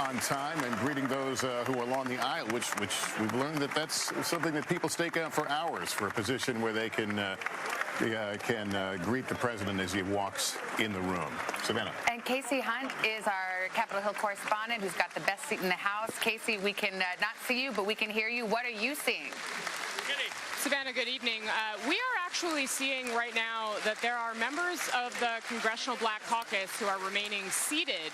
on time and greeting those who are along the aisle, which we've learned that's something that people stake out for hours for a position where they can greet the president as he walks in the room. Savannah. And Casey Hunt is our Capitol Hill correspondent who's got the best seat in the House. Casey, we can not see you, but we can hear you. What are you seeing? Savannah, good evening. We are actually seeing right now that there are members of the Congressional Black Caucus who are remaining seated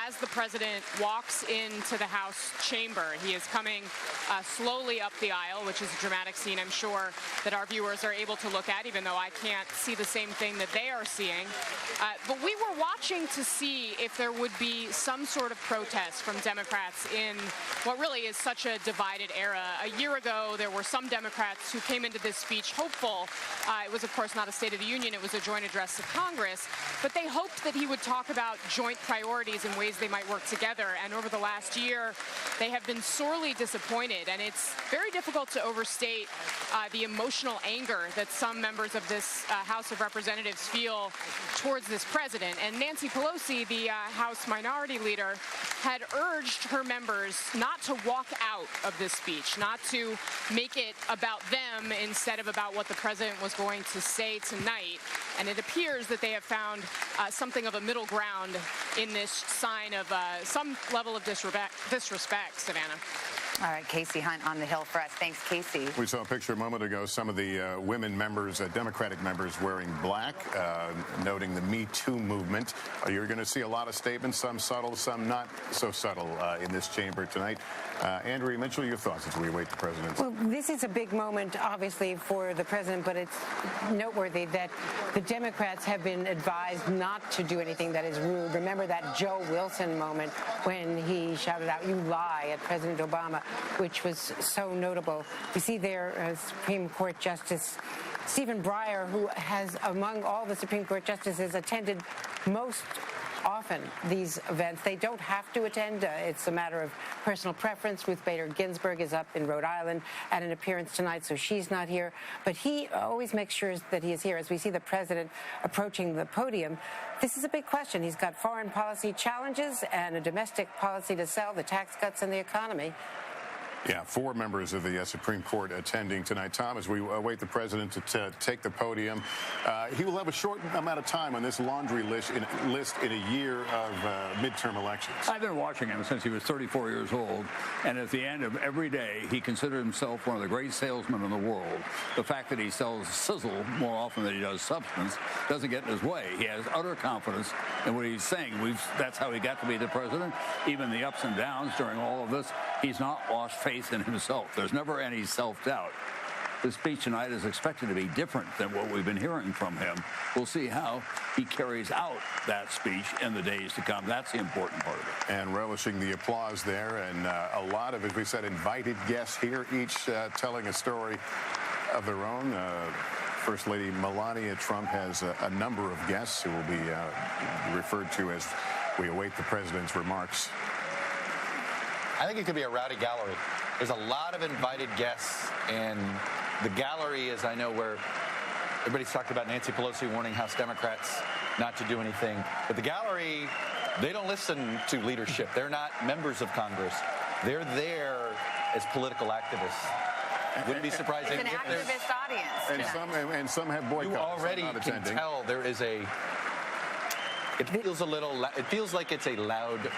as the president walks into the House chamber. He is coming slowly up the aisle, which is a dramatic scene I'm sure that our viewers are able to look at, even though I can't see the same thing that they are seeing. But we were watching to see if there would be some sort of protest from Democrats in what really is such a divided era. A year ago, there were some Democrats who came into this speech hopeful. It was, of course, not a State of the Union. It was a joint address to Congress. But they hoped that he would talk about joint priorities and ways they might work together. And over the last year, they have been sorely disappointed. And it's very difficult to overstate the emotional anger that some members of this House of Representatives feel towards this president. And Nancy Pelosi, the House Minority Leader, had urged her members not to walk out of this speech, not to make it about them instead of about what the president was going to say tonight. And it appears that they have found something of a middle ground in this sign of some level of disrespect, Savannah. All right, Casey Hunt on the Hill for us. Thanks, Casey. We saw a picture a moment ago, some of the women members, Democratic members wearing black, noting the Me Too movement. You're going to see a lot of statements, some subtle, some not so subtle in this chamber tonight. Andrea Mitchell, your thoughts as we await the president? Well, this is a big moment, obviously, for the president, but it's noteworthy that the Democrats have been advised not to do anything that is rude. Remember that Joe Wilson moment when he shouted out, "You lie," at President Obama, which was so notable. We see there Supreme Court Justice Stephen Breyer, who has, among all the Supreme Court justices, attended most often these events. They don't have to attend. It's a matter of personal preference. Ruth Bader Ginsburg is up in Rhode Island at an appearance tonight, so she's not here. But he always makes sure that he is here. As we see the president approaching the podium, this is a big question. He's got foreign policy challenges and a domestic policy to sell, the tax cuts and the economy. Yeah, 4 members of the Supreme Court attending tonight. Tom, as we await the president to take the podium, he will have a short amount of time on this laundry list in a year of midterm elections. I've been watching him since he was 34 years old, and at the end of every day, he considered himself one of the great salesmen in the world. The fact that he sells sizzle more often than he does substance doesn't get in his way. He has utter confidence in what he's saying. That's how he got to be the president. Even the ups and downs during all of this, he's not lost faith in himself. There's never any self-doubt. The speech tonight is expected to be different than what we've been hearing from him. We'll see how he carries out that speech in the days to come. That's the important part of it. And relishing the applause there, and a lot of, as we said, invited guests here, each telling a story of their own. First Lady Melania Trump has a number of guests who will be referred to as we await the president's remarks. I think it could be a rowdy gallery. There's a lot of invited guests, and the gallery is, I know, where everybody's talked about Nancy Pelosi warning House Democrats not to do anything. But the gallery, they don't listen to leadership. They're not members of Congress. They're there as political activists. Wouldn't be surprising. It's an activist audience. And some have boycotts. You already can tell there is a. It feels like it's a loud.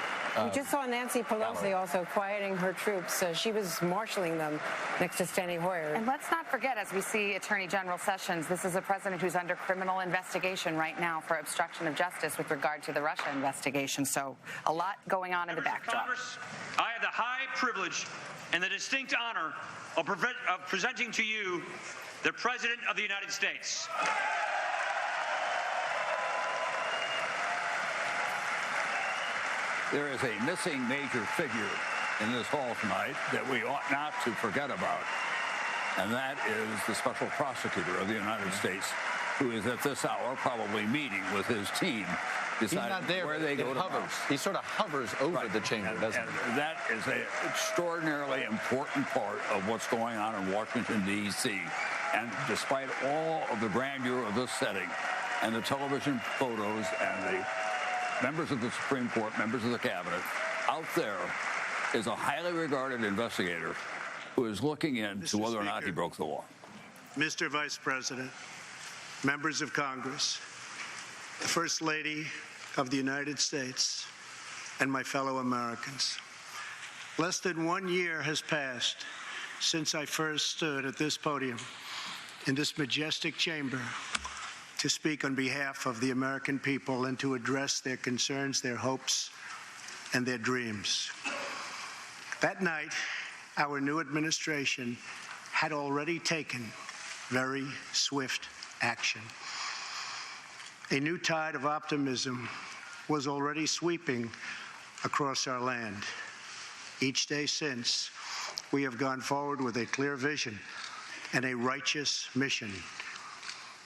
We just saw Nancy Pelosi also quieting her troops. She was marshaling them next to Steny Hoyer. And let's not forget, as we see Attorney General Sessions, this is a president who's under criminal investigation right now for obstruction of justice with regard to the Russia investigation. So a lot going on in the backdrop. Congress, I have the high privilege and the distinct honor of presenting to you the President of the United States. There is a missing major figure in this hall tonight that we ought not to forget about, and that is the special prosecutor of the United States, who is at this hour probably meeting with his team, deciding where they go tomorrow. He sort of hovers over the chamber, doesn't he? That is an extraordinarily important part of what's going on in Washington, D.C. And despite all of the grandeur of this setting and the television photos and the members of the Supreme Court, members of the cabinet, out there is a highly regarded investigator who is looking into Mr. whether or not he Speaker. broke the law. Mr. Vice President, members of Congress, the First Lady of the United States, and my fellow Americans. Less than 1 year has passed since I first stood at this podium in this majestic chamber to speak on behalf of the American people and to address their concerns, their hopes, and their dreams. That night, our new administration had already taken very swift action. A new tide of optimism was already sweeping across our land. Each day since, we have gone forward with a clear vision and a righteous mission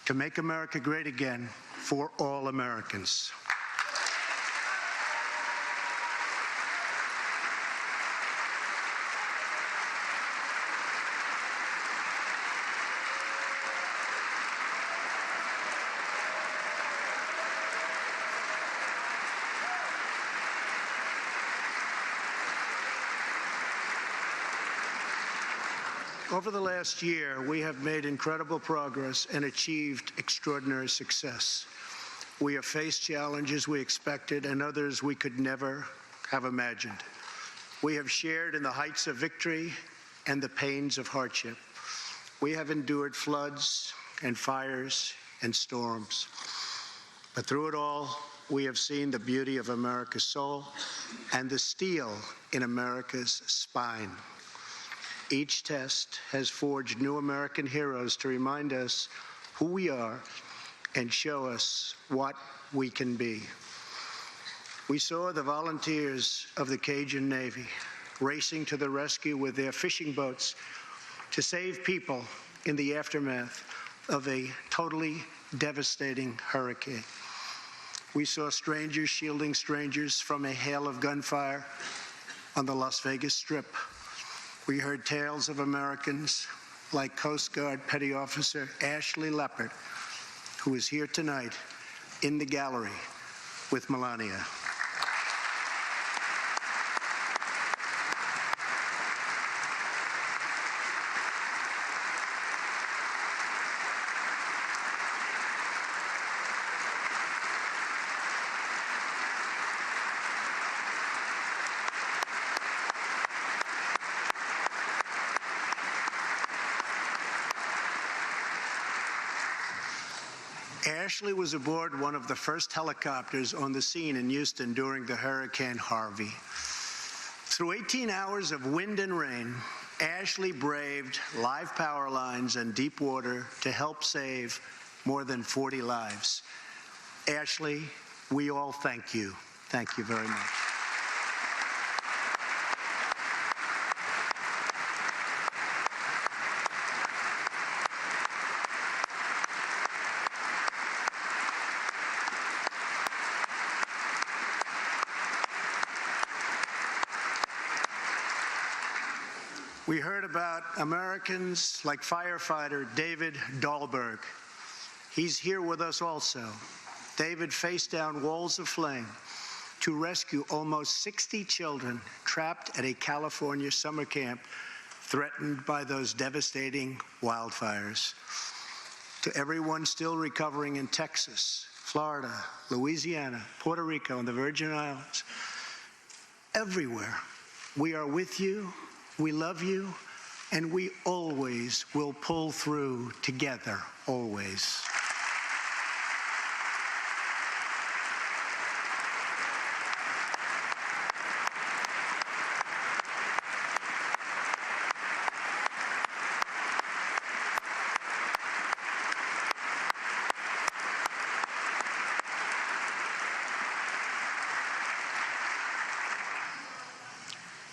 to make America great again for all Americans. Over the last year, we have made incredible progress and achieved extraordinary success. We have faced challenges we expected and others we could never have imagined. We have shared in the heights of victory and the pains of hardship. We have endured floods and fires and storms. But through it all, we have seen the beauty of America's soul and the steel in America's spine. Each test has forged new American heroes to remind us who we are and show us what we can be. We saw the volunteers of the Cajun Navy racing to the rescue with their fishing boats to save people in the aftermath of a totally devastating hurricane. We saw strangers shielding strangers from a hail of gunfire on the Las Vegas Strip. We heard tales of Americans like Coast Guard Petty Officer Ashley Leopard, who is here tonight in the gallery with Melania. Ashley was aboard one of the first helicopters on the scene in Houston during the Hurricane Harvey. Through 18 hours of wind and rain, Ashley braved live power lines and deep water to help save more than 40 lives. Ashley, we all thank you. Thank you very much. We heard about Americans like firefighter David Dahlberg. He's here with us also. David faced down walls of flame to rescue almost 60 children trapped at a California summer camp threatened by those devastating wildfires. To everyone still recovering in Texas, Florida, Louisiana, Puerto Rico, and the Virgin Islands, everywhere, we are with you. We love you, and we always will pull through together, always.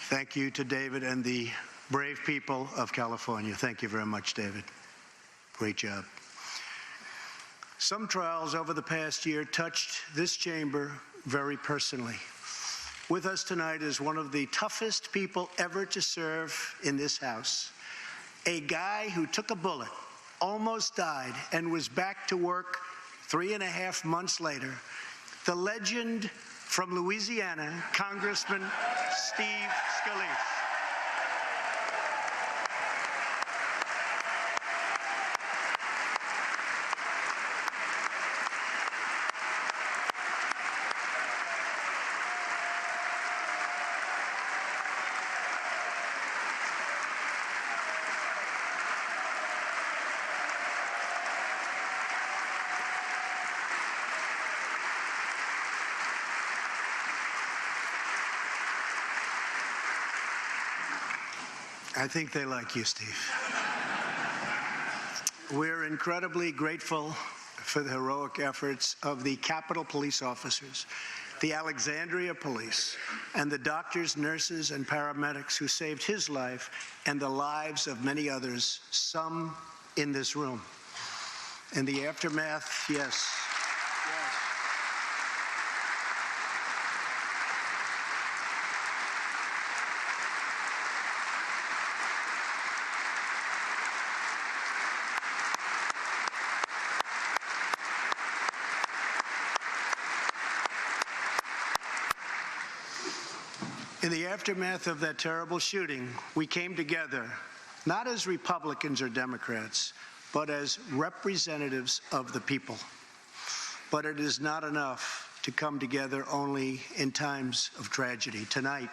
Thank you to David and the brave people of California. Thank you very much, David. Great job. Some trials over the past year touched this chamber very personally. With us tonight is one of the toughest people ever to serve in this House, a guy who took a bullet, almost died, and was back to work 3.5 months later, the legend From Louisiana, Congressman Steve Scalise. I think they like you, Steve. We're incredibly grateful for the heroic efforts of the Capitol Police officers, the Alexandria Police, and the doctors, nurses, and paramedics who saved his life and the lives of many others, some in this room. In the aftermath, yes. In the aftermath of that terrible shooting, we came together, not as Republicans or Democrats, but as representatives of the people. But it is not enough to come together only in times of tragedy. Tonight,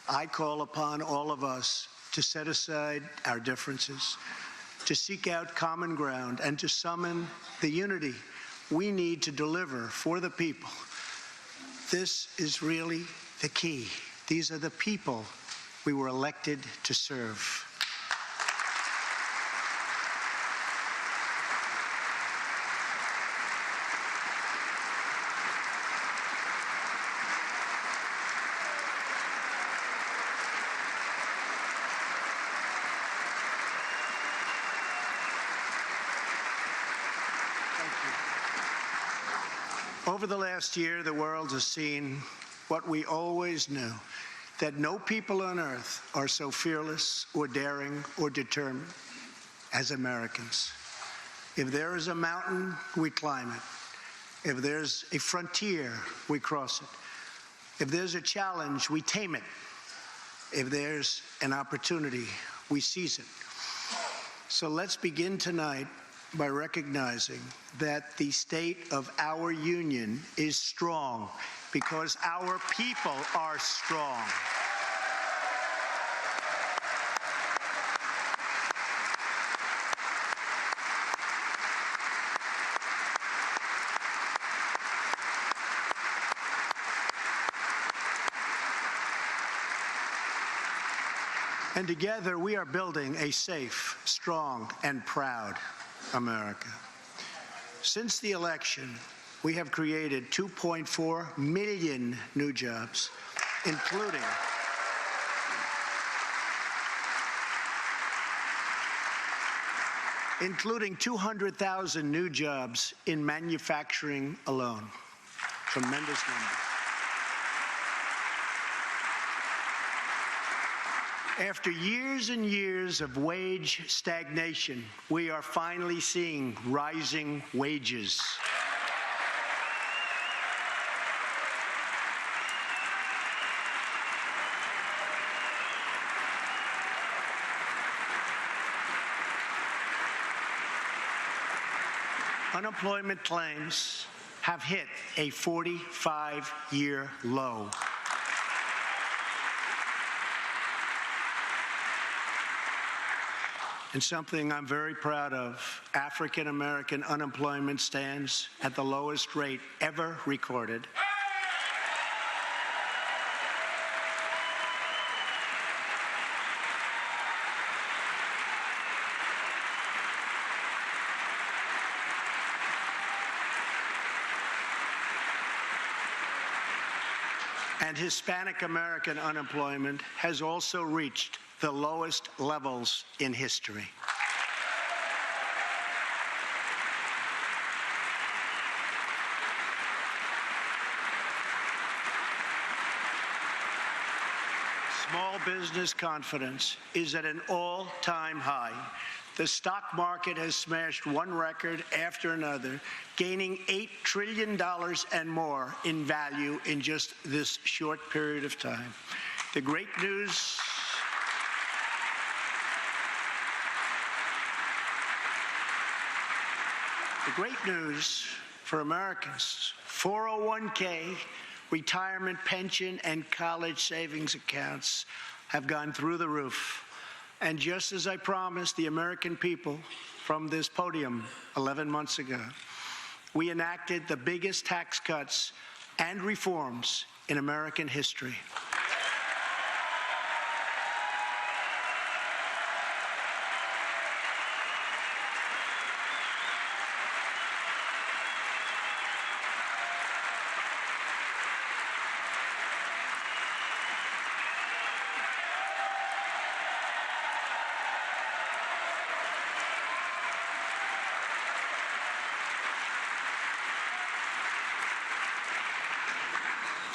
I call upon all of us to set aside our differences, to seek out common ground, and to summon the unity we need to deliver for the people. This is really the key. These are the people we were elected to serve. Over the last year, the world has seen what we always knew, that no people on earth are so fearless or daring or determined as Americans. If there is a mountain, we climb it. If there's a frontier, we cross it. If there's a challenge, we tame it. If there's an opportunity, we seize it. So let's begin tonight by recognizing that the state of our union is strong because our people are strong. And together we are building a safe, strong, and proud America. Since the election, we have created 2.4 million new jobs, including 200,000 new jobs in manufacturing alone. Tremendous number. After years and years of wage stagnation, we are finally seeing rising wages. Unemployment claims have hit a 45-year low. And something I'm very proud of, African American unemployment stands at the lowest rate ever recorded. And Hispanic American unemployment has also reached the lowest levels in history. Small business confidence is at an all-time high. The stock market has smashed one record after another, gaining $8 trillion and more in value in just this short period of time. The great news for Americans, 401k, retirement pension, and college savings accounts have gone through the roof. And just as I promised the American people from this podium 11 months ago, we enacted the biggest tax cuts and reforms in American history.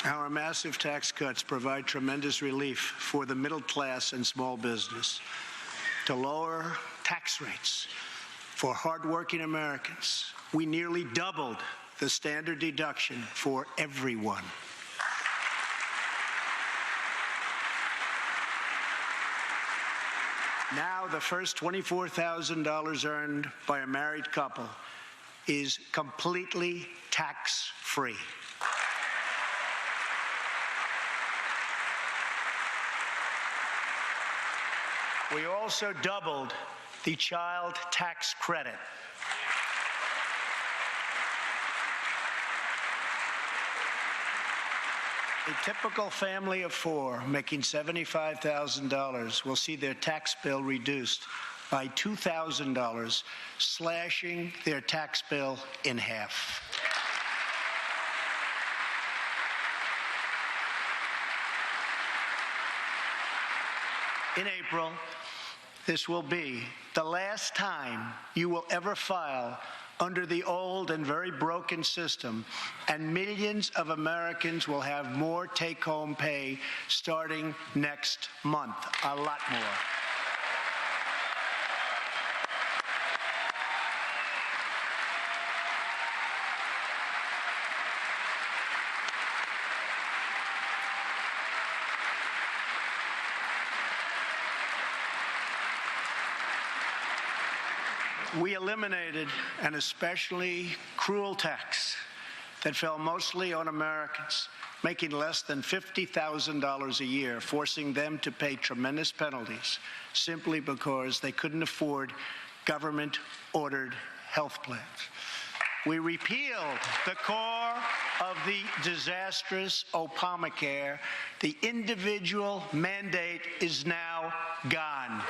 Our massive tax cuts provide tremendous relief for the middle class and small business. To lower tax rates for hardworking Americans, we nearly doubled the standard deduction for everyone. Now, the first $24,000 earned by a married couple is completely tax-free. We also doubled the child tax credit. A typical family of four making $75,000 will see their tax bill reduced by $2,000, slashing their tax bill in half. In April, this will be the last time you will ever file under the old and very broken system, and millions of Americans will have more take-home pay starting next month, a lot more. We eliminated an especially cruel tax that fell mostly on Americans making less than $50,000 a year, forcing them to pay tremendous penalties simply because they couldn't afford government-ordered health plans. We repealed the core of the disastrous Obamacare. The individual mandate is now gone.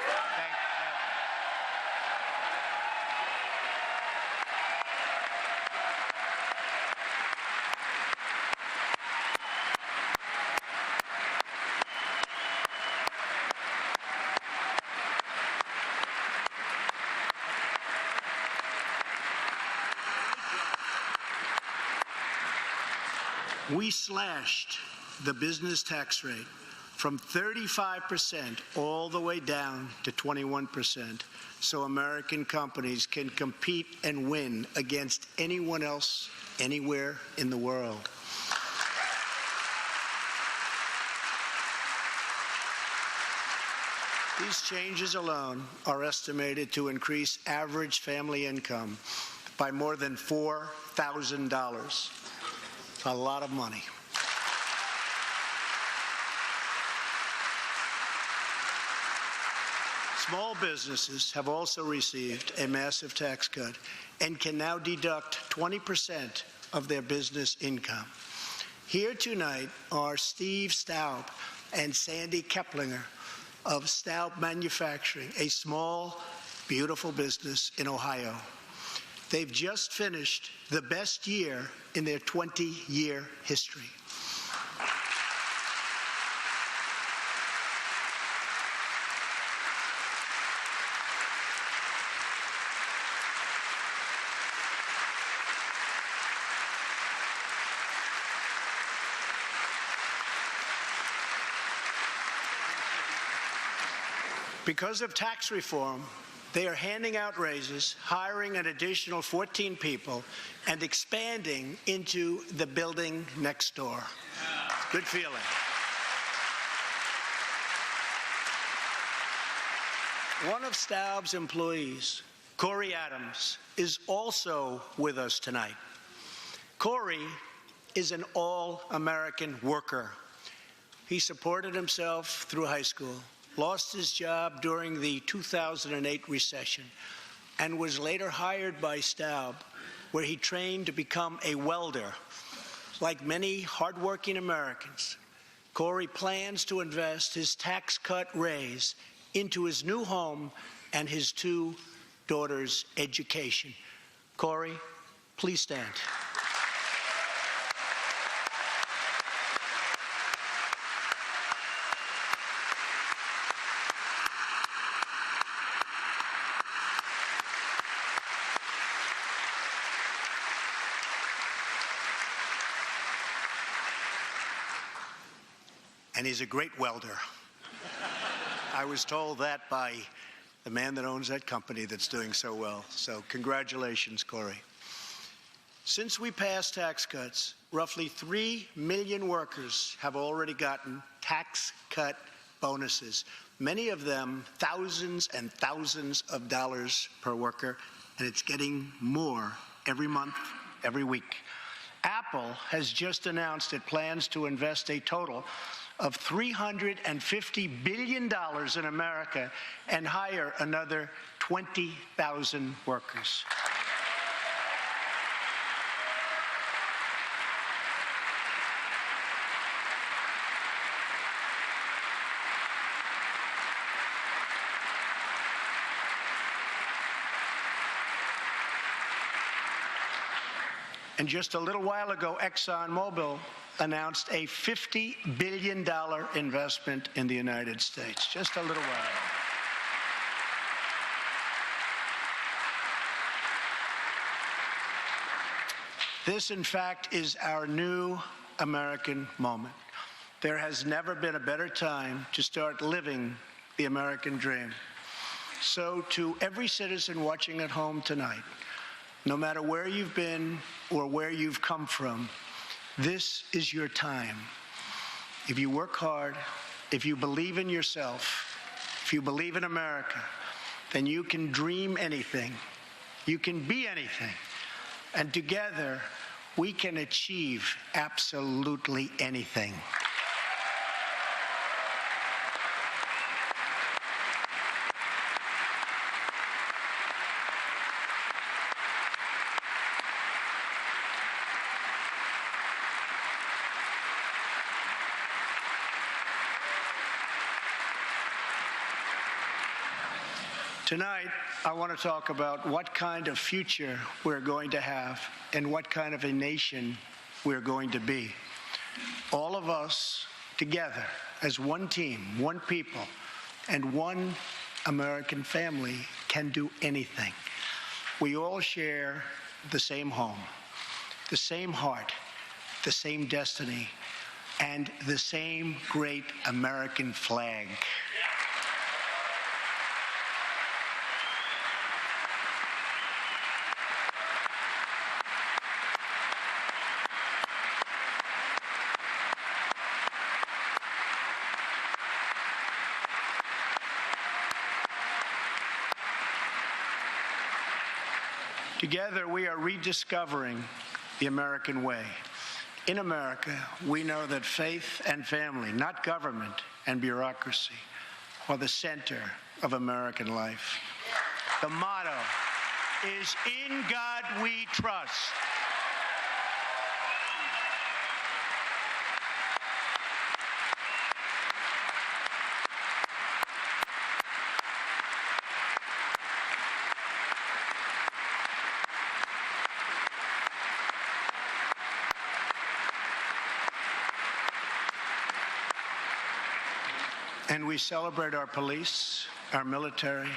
We slashed the business tax rate from 35% all the way down to 21%, so American companies can compete and win against anyone else anywhere in the world. These changes alone are estimated to increase average family income by more than $4,000. A lot of money. Small businesses have also received a massive tax cut and can now deduct 20% of their business income. Here tonight are Steve Staub and Sandy Keplinger of Staub Manufacturing, a small, beautiful business in Ohio. They've just finished the best year in their 20-year history. Because of tax reform, They are handing out raises, hiring an additional 14 people, and expanding into the building next door. Good feeling. One of Staub's employees, Corey Adams, is also with us tonight. Corey is an all-American worker. He supported himself through high school, lost his job during the 2008 recession, and was later hired by Staub, where he trained to become a welder. Like many hardworking Americans, Corey plans to invest his tax cut raise into his new home and his 2 daughters' education. Corey, please stand. And he's a great welder. I was told that by the man that owns that company that's doing so well. So congratulations, Corey. Since we passed tax cuts, roughly 3 million workers have already gotten tax cut bonuses, many of them thousands and thousands of dollars per worker, and it's getting more every month, every week. Apple has just announced it plans to invest a total of $350 billion in America and hire another 20,000 workers. And just a little while ago, ExxonMobil announced a $50 billion investment in the United States. Just a little while. This, in fact, is our new American moment. There has never been a better time to start living the American dream. So to every citizen watching at home tonight, no matter where you've been or where you've come from, this is your time. If you work hard, if you believe in yourself, if you believe in America, then you can dream anything. You can be anything. And together, we can achieve absolutely anything. Tonight, I want to talk about what kind of future we're going to have and what kind of a nation we're going to be. All of us together as one team, one people, and one American family can do anything. We all share the same home, the same heart, the same destiny, and the same great American flag. Together, we are rediscovering the American way. In America, we know that faith and family, not government and bureaucracy, are the center of American life. The motto is, "In God we trust." And we celebrate our police, our military,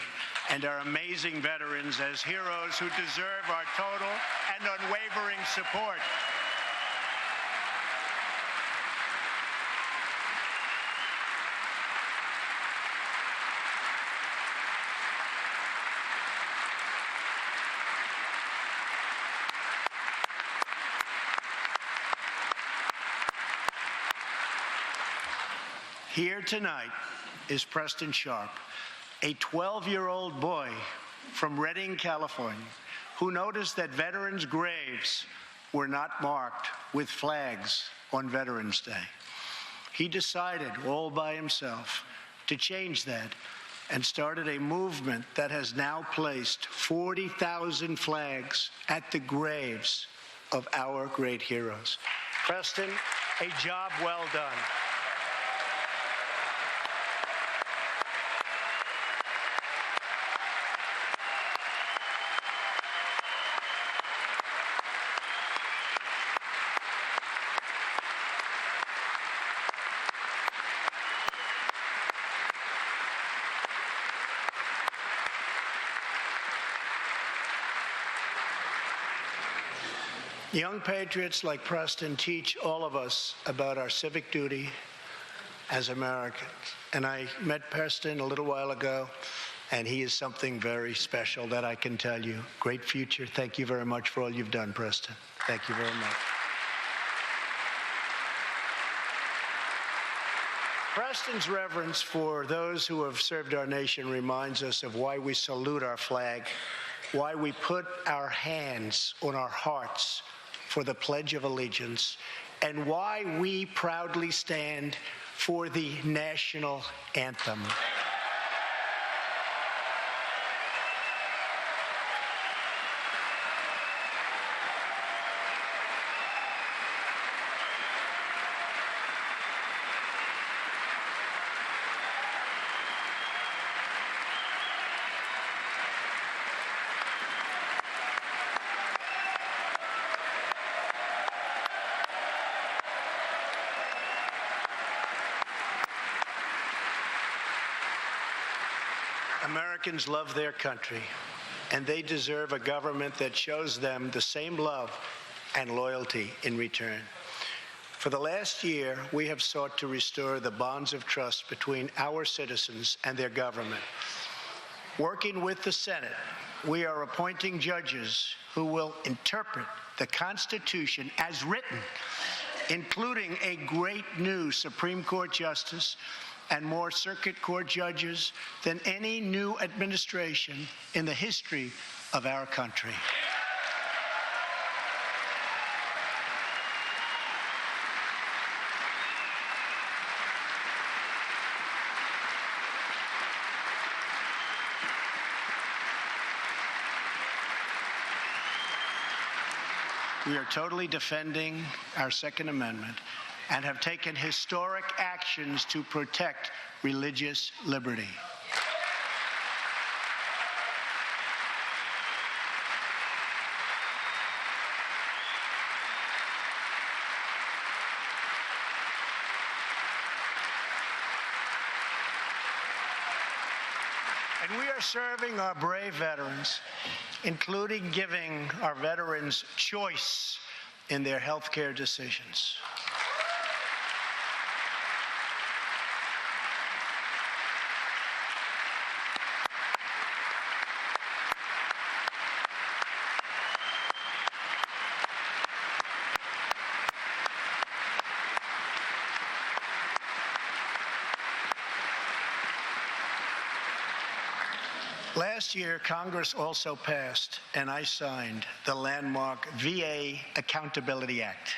and our amazing veterans as heroes who deserve our total and unwavering support. Here tonight is Preston Sharp, a 12-year-old boy from Redding, California, who noticed that veterans' graves were not marked with flags on Veterans Day. He decided all by himself to change that and started a movement that has now placed 40,000 flags at the graves of our great heroes. Preston, a job well done. Young patriots like Preston teach all of us about our civic duty as Americans. And I met Preston a little while ago, and he is something very special that I can tell you. Great future. Thank you very much for all you've done, Preston. Thank you very much. Preston's reverence for those who have served our nation reminds us of why we salute our flag, why we put our hands on our hearts for the Pledge of Allegiance, and why we proudly stand for the national anthem. Americans love their country, and they deserve a government that shows them the same love and loyalty in return. For the last year, we have sought to restore the bonds of trust between our citizens and their government. Working with the Senate, we are appointing judges who will interpret the Constitution as written, including a great new Supreme Court justice and more circuit court judges than any new administration in the history of our country. We are totally defending our Second Amendment and have taken historic actions to protect religious liberty. And we are serving our brave veterans, including giving our veterans choice in their health care decisions. Last year, Congress also passed, and I signed, the landmark VA Accountability Act.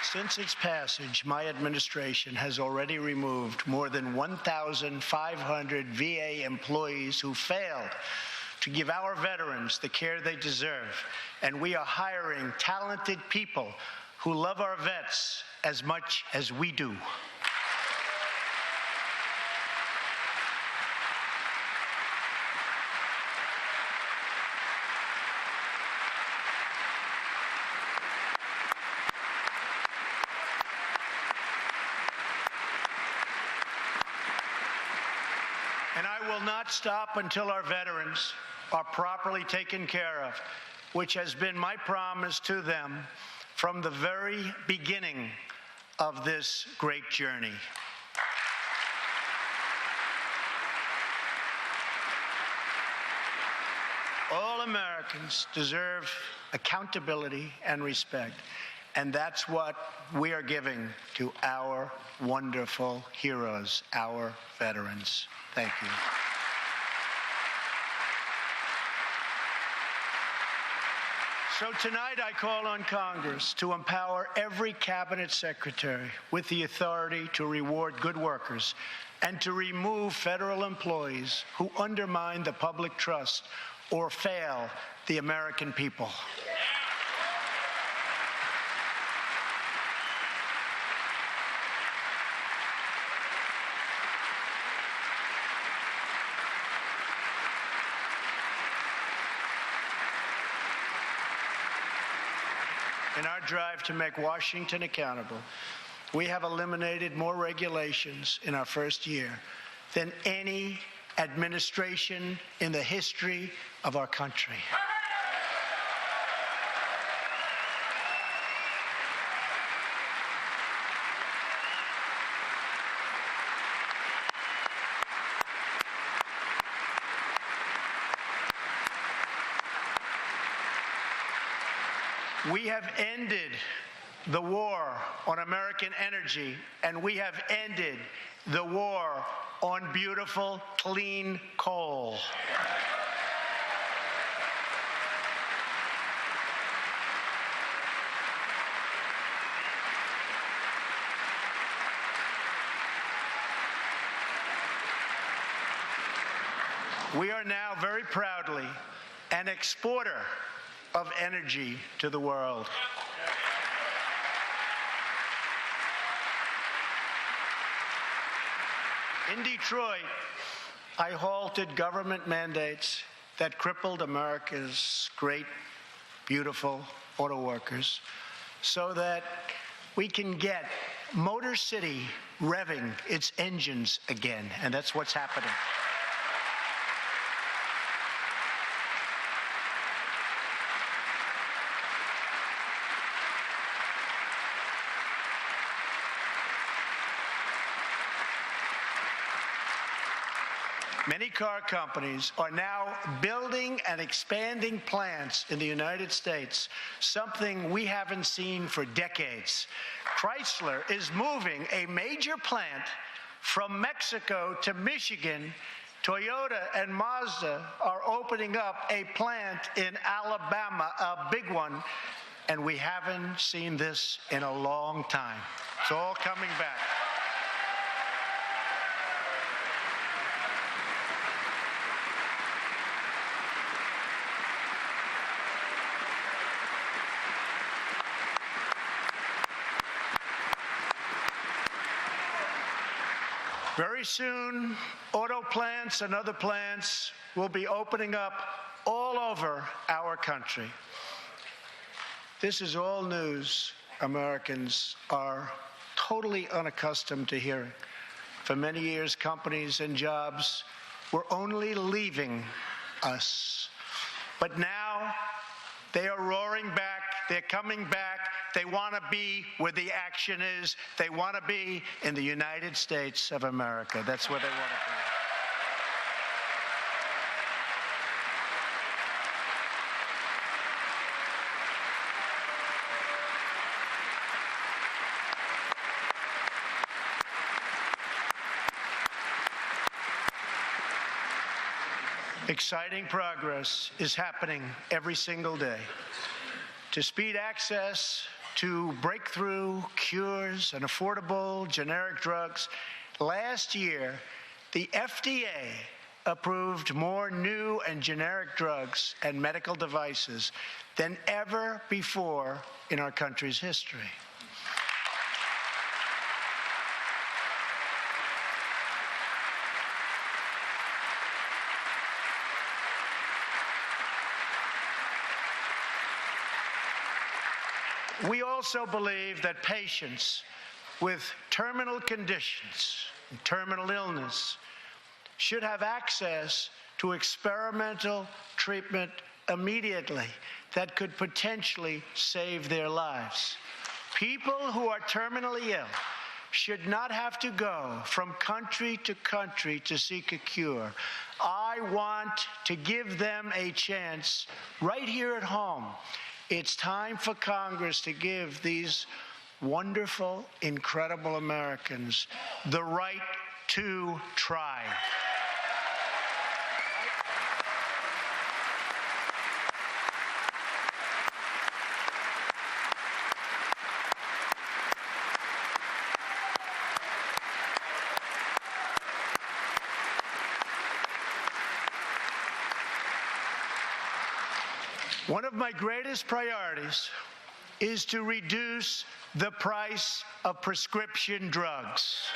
Since its passage, my administration has already removed more than 1,500 VA employees who failed to give our veterans the care they deserve, and we are hiring talented people who love our vets as much as we do. And I will not stop until our veterans are properly taken care of, which has been my promise to them from the very beginning of this great journey. All Americans deserve accountability and respect, and that's what we are giving to our wonderful heroes, our veterans. Thank you. So tonight I call on Congress to empower every cabinet secretary with the authority to reward good workers and to remove federal employees who undermine the public trust or fail the American people. In our drive to make Washington accountable, we have eliminated more regulations in our first year than any administration in the history of our country. We have ended the war on American energy, and we have ended the war on beautiful, clean coal. We are now very proudly an exporter of energy to the world. In Detroit, I halted government mandates that crippled America's great, beautiful auto workers so that we can get Motor City revving its engines again, and that's what's happening. Many car companies are now building and expanding plants in the United States, something we haven't seen for decades. Chrysler is moving a major plant from Mexico to Michigan. Toyota and Mazda are opening up a plant in Alabama, a big one, and we haven't seen this in a long time. It's all coming back. Very soon, auto plants and other plants will be opening up all over our country. This is all news Americans are totally unaccustomed to hearing. For many years, companies and jobs were only leaving us. But now, they are roaring back. They're coming back. They want to be where the action is. They want to be in the United States of America. That's where they want to be. Exciting progress is happening every single day. To speed access to breakthrough cures and affordable generic drugs, last year, the FDA approved more new and generic drugs and medical devices than ever before in our country's history. We also believe that patients with terminal conditions, terminal illness, should have access to experimental treatment immediately that could potentially save their lives. People who are terminally ill should not have to go from country to country to seek a cure. I want to give them a chance right here at home. It's time for Congress to give these wonderful, incredible Americans the right to try. One of my greatest priorities is to reduce the price of prescription drugs.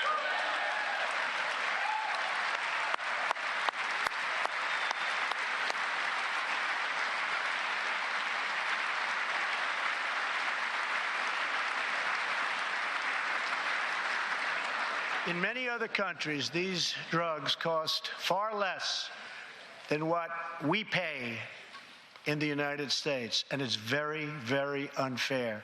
In many other countries, these drugs cost far less than what we pay in the United States, and it's very, very unfair.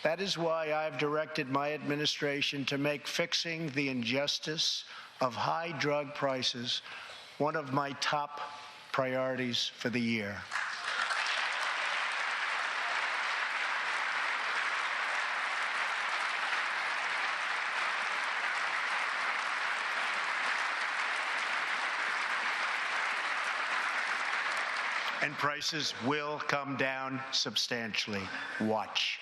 That is why I've directed my administration to make fixing the injustice of high drug prices one of my top priorities for the year. And prices will come down substantially. Watch.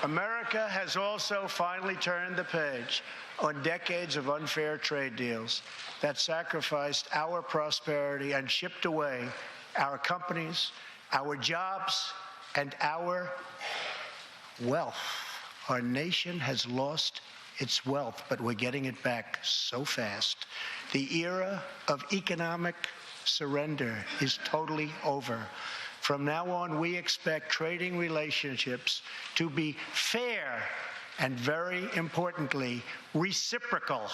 America has also finally turned the page on decades of unfair trade deals that sacrificed our prosperity and shipped away our companies, our jobs, and our wealth. Our nation has lost its wealth, but we're getting it back so fast. The era of economic surrender is totally over. From now on, we expect trading relationships to be fair and, very importantly, reciprocal.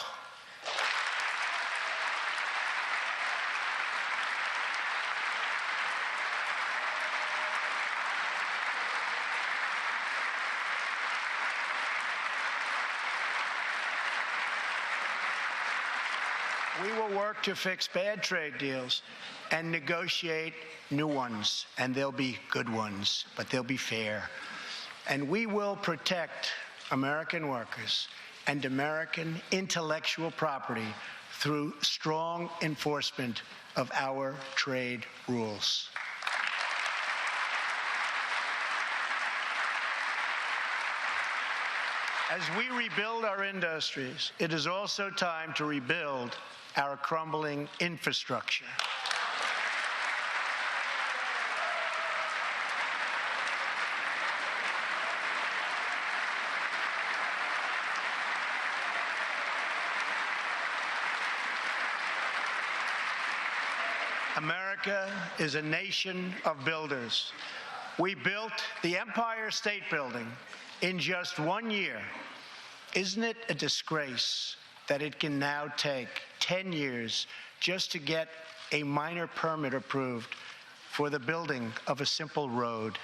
We will work to fix bad trade deals and negotiate new ones, and they'll be good ones, but they'll be fair. And we will protect American workers and American intellectual property through strong enforcement of our trade rules. As we rebuild our industries, it is also time to rebuild our crumbling infrastructure. America is a nation of builders. We built the Empire State Building in just 1 year. Isn't it a disgrace that it can now take 10 years just to get a minor permit approved for the building of a simple road?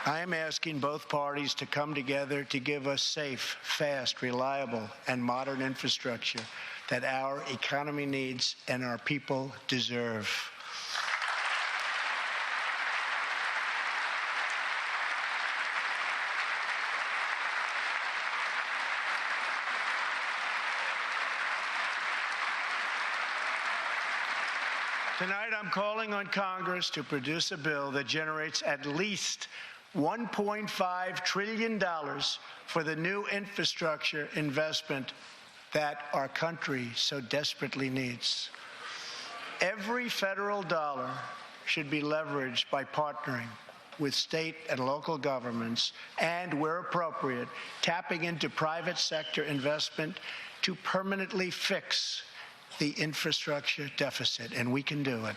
I am asking both parties to come together to give us safe, fast, reliable, and modern infrastructure that our economy needs and our people deserve. Tonight, I'm calling on Congress to produce a bill that generates at least $1.5 trillion for the new infrastructure investment that our country so desperately needs. Every federal dollar should be leveraged by partnering with state and local governments and, where appropriate, tapping into private sector investment to permanently fix the infrastructure deficit, and we can do it.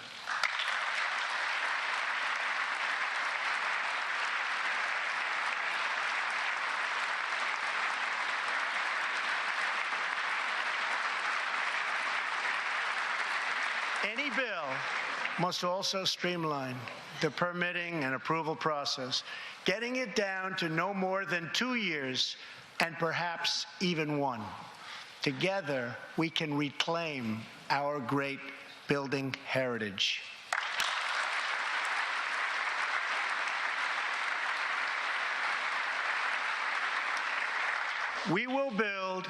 Any bill must also streamline the permitting and approval process, getting it down to no more than 2 years and perhaps even 1. Together, we can reclaim our great building heritage. We will build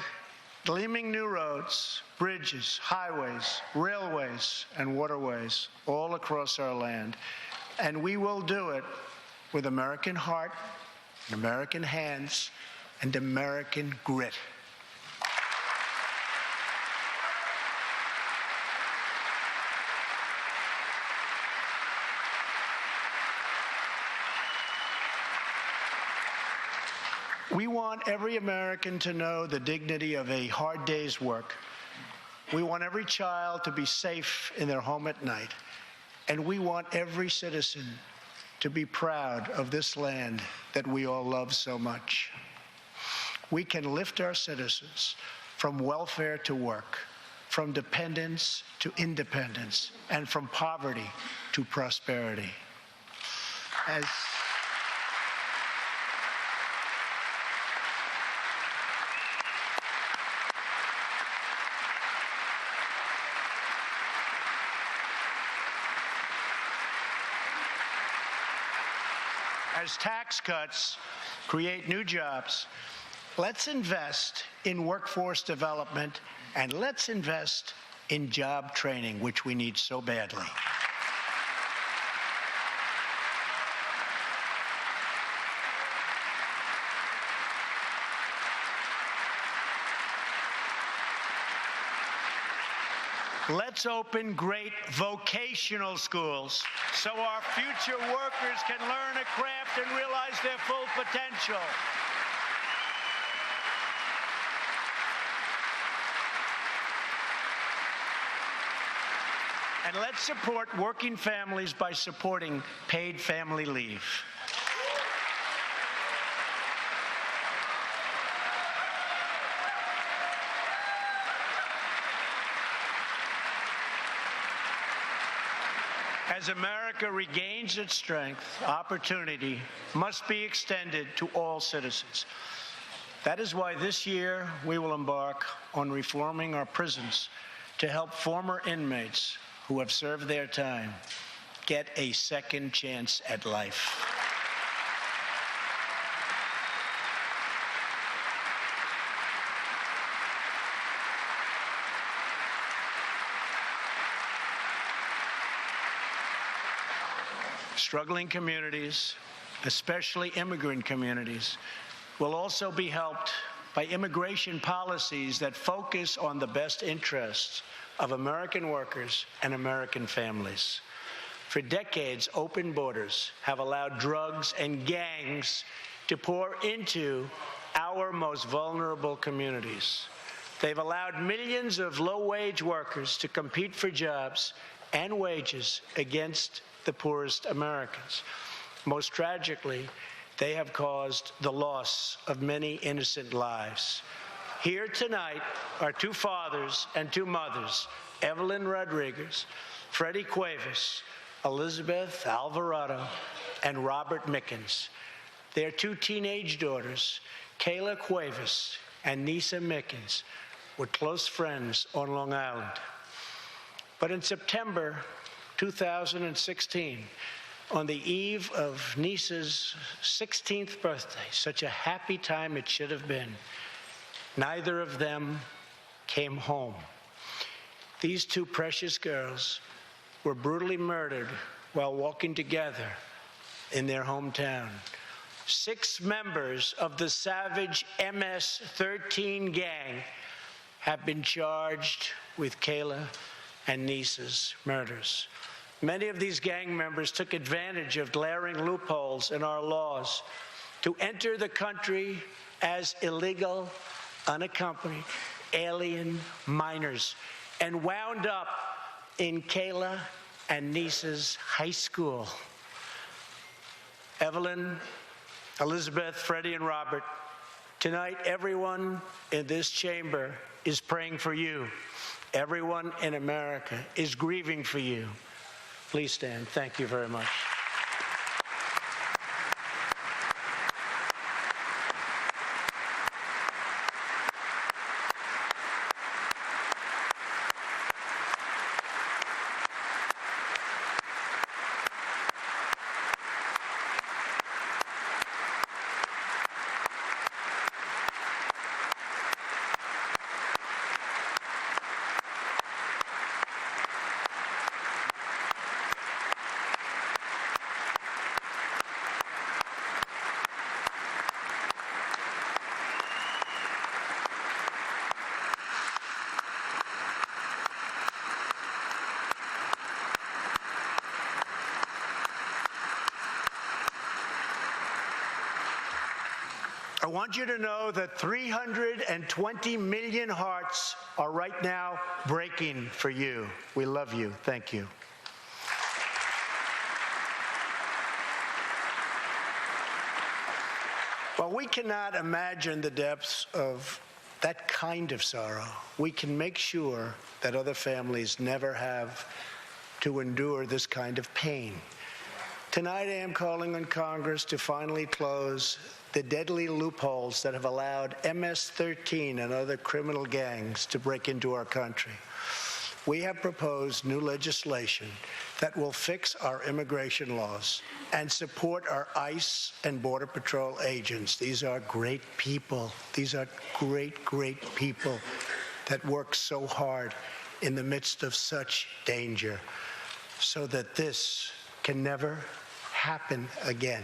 gleaming new roads, bridges, highways, railways, and waterways all across our land. And we will do it with American heart, American hands, and American grit. We want every American to know the dignity of a hard day's work. We want every child to be safe in their home at night. And we want every citizen to be proud of this land that we all love so much. We can lift our citizens from welfare to work, from dependence to independence, and from poverty to prosperity. As tax cuts create new jobs, let's invest in workforce development and let's invest in job training, which we need so badly. Let's open great vocational schools so our future workers can learn a craft and realize their full potential. And let's support working families by supporting paid family leave. As America regains its strength, opportunity must be extended to all citizens. That is why this year we will embark on reforming our prisons to help former inmates who have served their time get a second chance at life. Struggling communities, especially immigrant communities, will also be helped by immigration policies that focus on the best interests of American workers and American families. For decades, open borders have allowed drugs and gangs to pour into our most vulnerable communities. They've allowed millions of low-wage workers to compete for jobs and wages against the poorest Americans. Most tragically, they have caused the loss of many innocent lives. Here tonight are two fathers and two mothers, Evelyn Rodriguez, Freddie Cuevas, Elizabeth Alvarado, and Robert Mickens. Their two teenage daughters, Kayla Cuevas and Nisa Mickens, were close friends on Long Island. But in September 2016, on the eve of Nisa's 16th birthday, such a happy time it should have been, neither of them came home. These two precious girls were brutally murdered while walking together in their hometown. 6 members of the savage MS-13 gang have been charged with Kayla and Nisa's murders. Many of these gang members took advantage of glaring loopholes in our laws to enter the country as illegal, unaccompanied alien minors and wound up in Kayla and Nisa's high school. Evelyn, Elizabeth, Freddie, and Robert, tonight everyone in this chamber is praying for you. Everyone in America is grieving for you. Please stand. Thank you very much. I want you to know that 320 million hearts are right now breaking for you. We love you. Thank you. While we cannot imagine the depths of that kind of sorrow, we can make sure that other families never have to endure this kind of pain. Tonight, I am calling on Congress to finally close the deadly loopholes that have allowed MS-13 and other criminal gangs to break into our country. We have proposed new legislation that will fix our immigration laws and support our ICE and Border Patrol agents. These are great people. These are great, great people that work so hard in the midst of such danger, so that this can never happen again.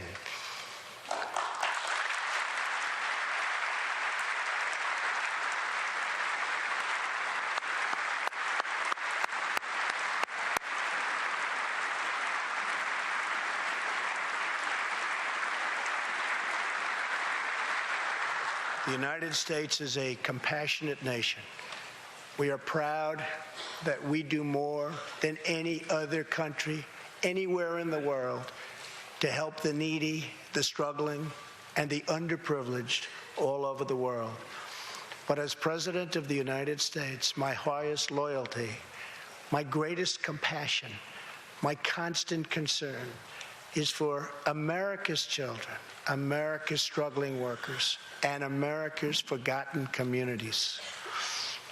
The United States is a compassionate nation. We are proud that we do more than any other country anywhere in the world to help the needy, the struggling, and the underprivileged all over the world. But as President of the United States, my highest loyalty, my greatest compassion, my constant concern is for America's children, America's struggling workers, and America's forgotten communities.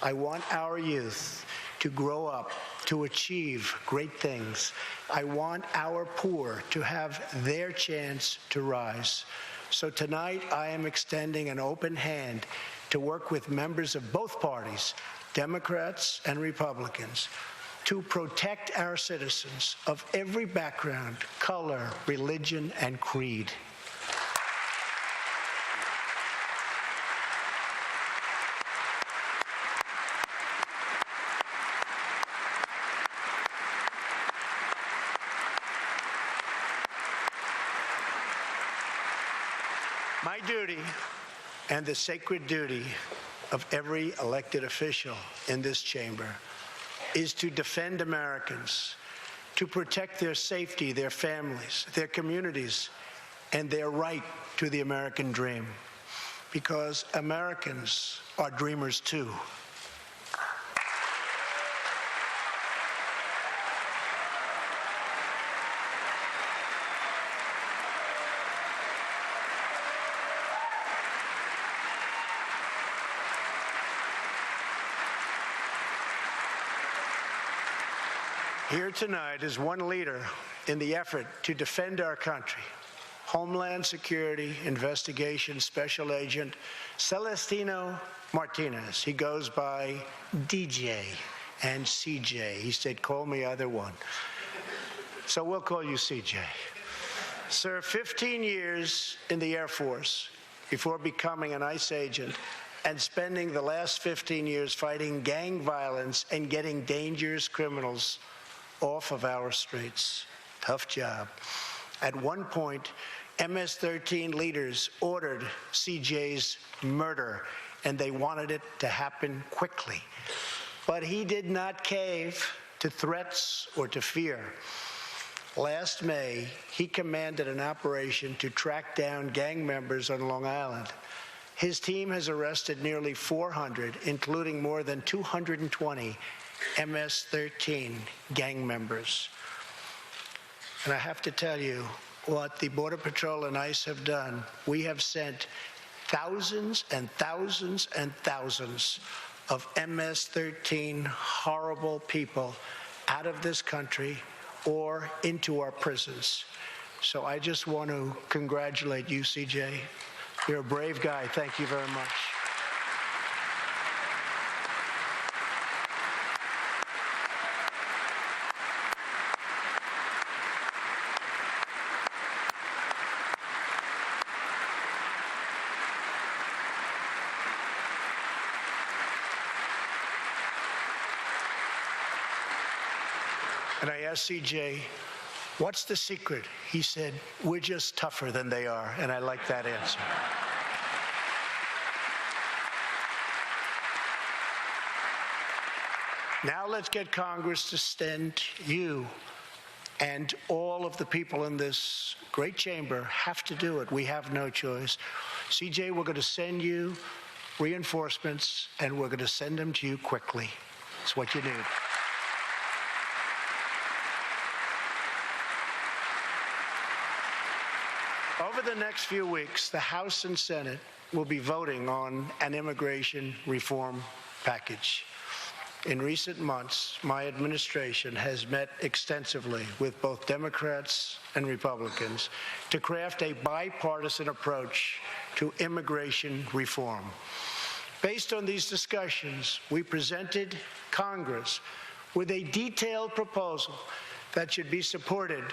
I want our youth to grow up, to achieve great things. I want our poor to have their chance to rise. So tonight, I am extending an open hand to work with members of both parties, Democrats and Republicans, to protect our citizens of every background, color, religion, and creed. My duty, and the sacred duty of every elected official in this chamber, is to defend Americans, to protect their safety, their families, their communities, and their right to the American dream. Because Americans are dreamers too. Here tonight is one leader in the effort to defend our country, Homeland Security Investigation Special Agent Celestino Martinez. He goes by DJ and CJ. He said, call me either one. So we'll call you CJ. Served 15 years in the Air Force before becoming an ICE agent and spending the last 15 years fighting gang violence and getting dangerous criminals off of our streets. Tough job. At one point, MS-13 leaders ordered CJ's murder, and they wanted it to happen quickly. But he did not cave to threats or to fear. Last May, he commanded an operation to track down gang members on Long Island. His team has arrested nearly 400, including more than 220 MS-13 gang members. And I have to tell you, what the Border Patrol and ICE have done, we have sent thousands and thousands and thousands of MS-13 horrible people out of this country or into our prisons. So I just want to congratulate you, CJ. You're a brave guy. Thank you very much. And I asked CJ, what's the secret? He said, we're just tougher than they are. And I like that answer. Now let's get Congress to send you, and all of the people in this great chamber have to do it. We have no choice. CJ, we're going to send you reinforcements, and we're going to send them to you quickly. It's what you need. Over the next few weeks, the House and Senate will be voting on an immigration reform package. In recent months, my administration has met extensively with both Democrats and Republicans to craft a bipartisan approach to immigration reform. Based on these discussions, we presented Congress with a detailed proposal that should be supported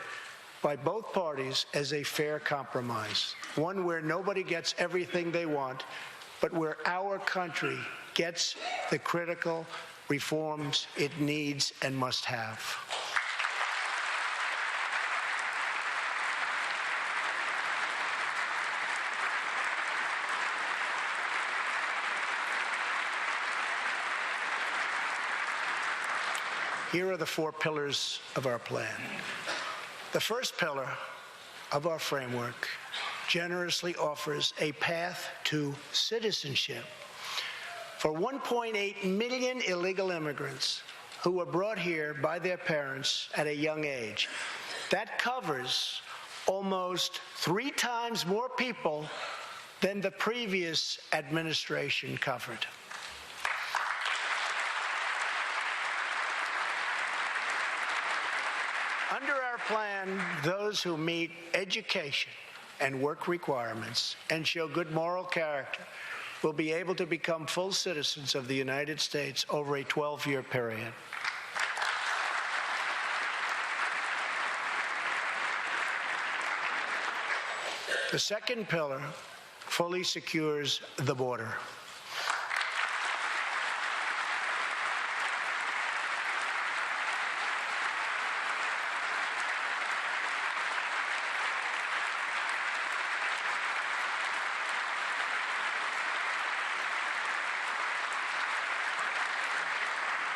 by both parties as a fair compromise, one where nobody gets everything they want, but where our country gets the critical reforms it needs and must have. Here are the 4 pillars of our plan. The first pillar of our framework generously offers a path to citizenship for 1.8 million illegal immigrants who were brought here by their parents at a young age. That covers almost 3 times more people than the previous administration covered. Under our plan, those who meet education and work requirements and show good moral character will be able to become full citizens of the United States over a 12-year period. The second pillar fully secures the border.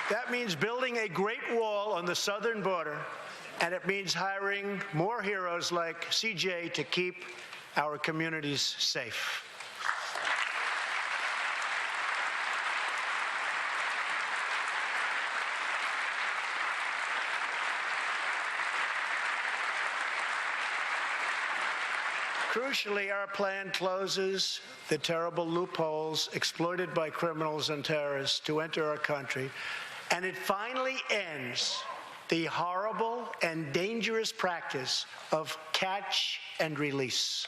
That means building a great wall on the southern border, and it means hiring more heroes like CJ to keep our communities safe. Crucially, our plan closes the terrible loopholes exploited by criminals and terrorists to enter our country, and it finally ends the horrible and dangerous practice of catch and release.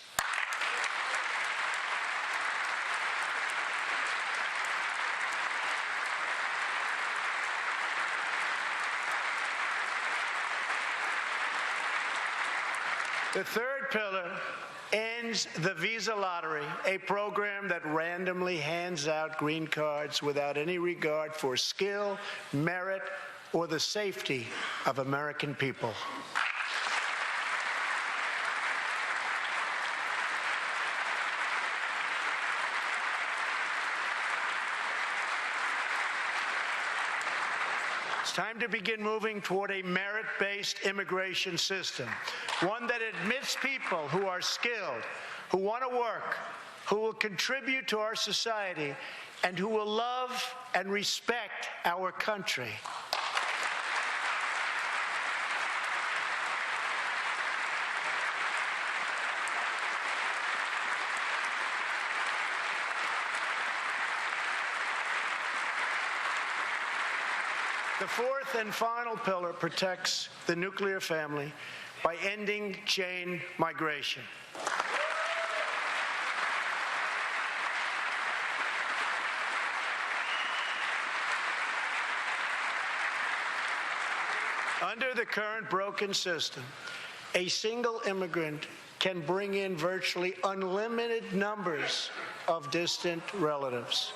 The third pillar ends the visa lottery, a program that randomly hands out green cards without any regard for skill, merit, or the safety of American people. It's time to begin moving toward a merit-based immigration system, one that admits people who are skilled, who want to work, who will contribute to our society, and who will love and respect our country. The fourth and final pillar protects the nuclear family by ending chain migration. Under the current broken system, a single immigrant can bring in virtually unlimited numbers of distant relatives.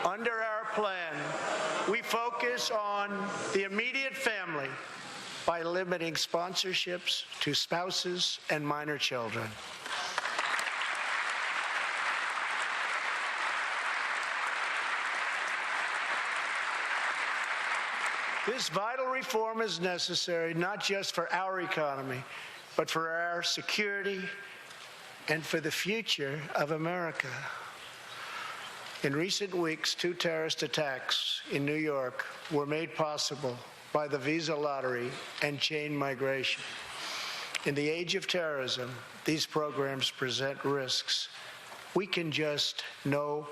Under our plan, we focus on the immediate family by limiting sponsorships to spouses and minor children. This vital reform is necessary not just for our economy, but for our security and for the future of America. In recent weeks, 2 terrorist attacks in New York were made possible by the visa lottery and chain migration. In the age of terrorism, these programs present risks we can just no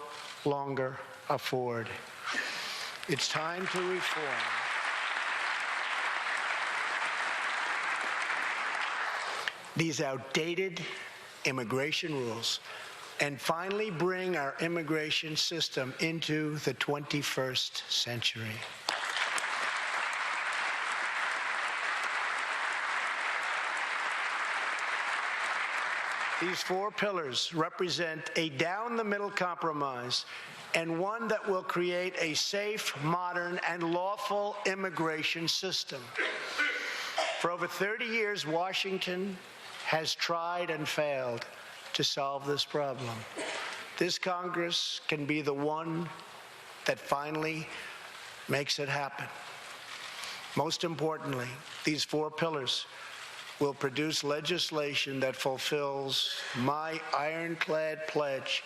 longer afford. It's time to reform. These outdated immigration rules and finally bring our immigration system into the 21st century. These 4 pillars represent a down-the-middle compromise and one that will create a safe, modern, and lawful immigration system. For over 30 years, Washington has tried and failed to solve this problem. This Congress can be the one that finally makes it happen. Most importantly, these 4 pillars will produce legislation that fulfills my ironclad pledge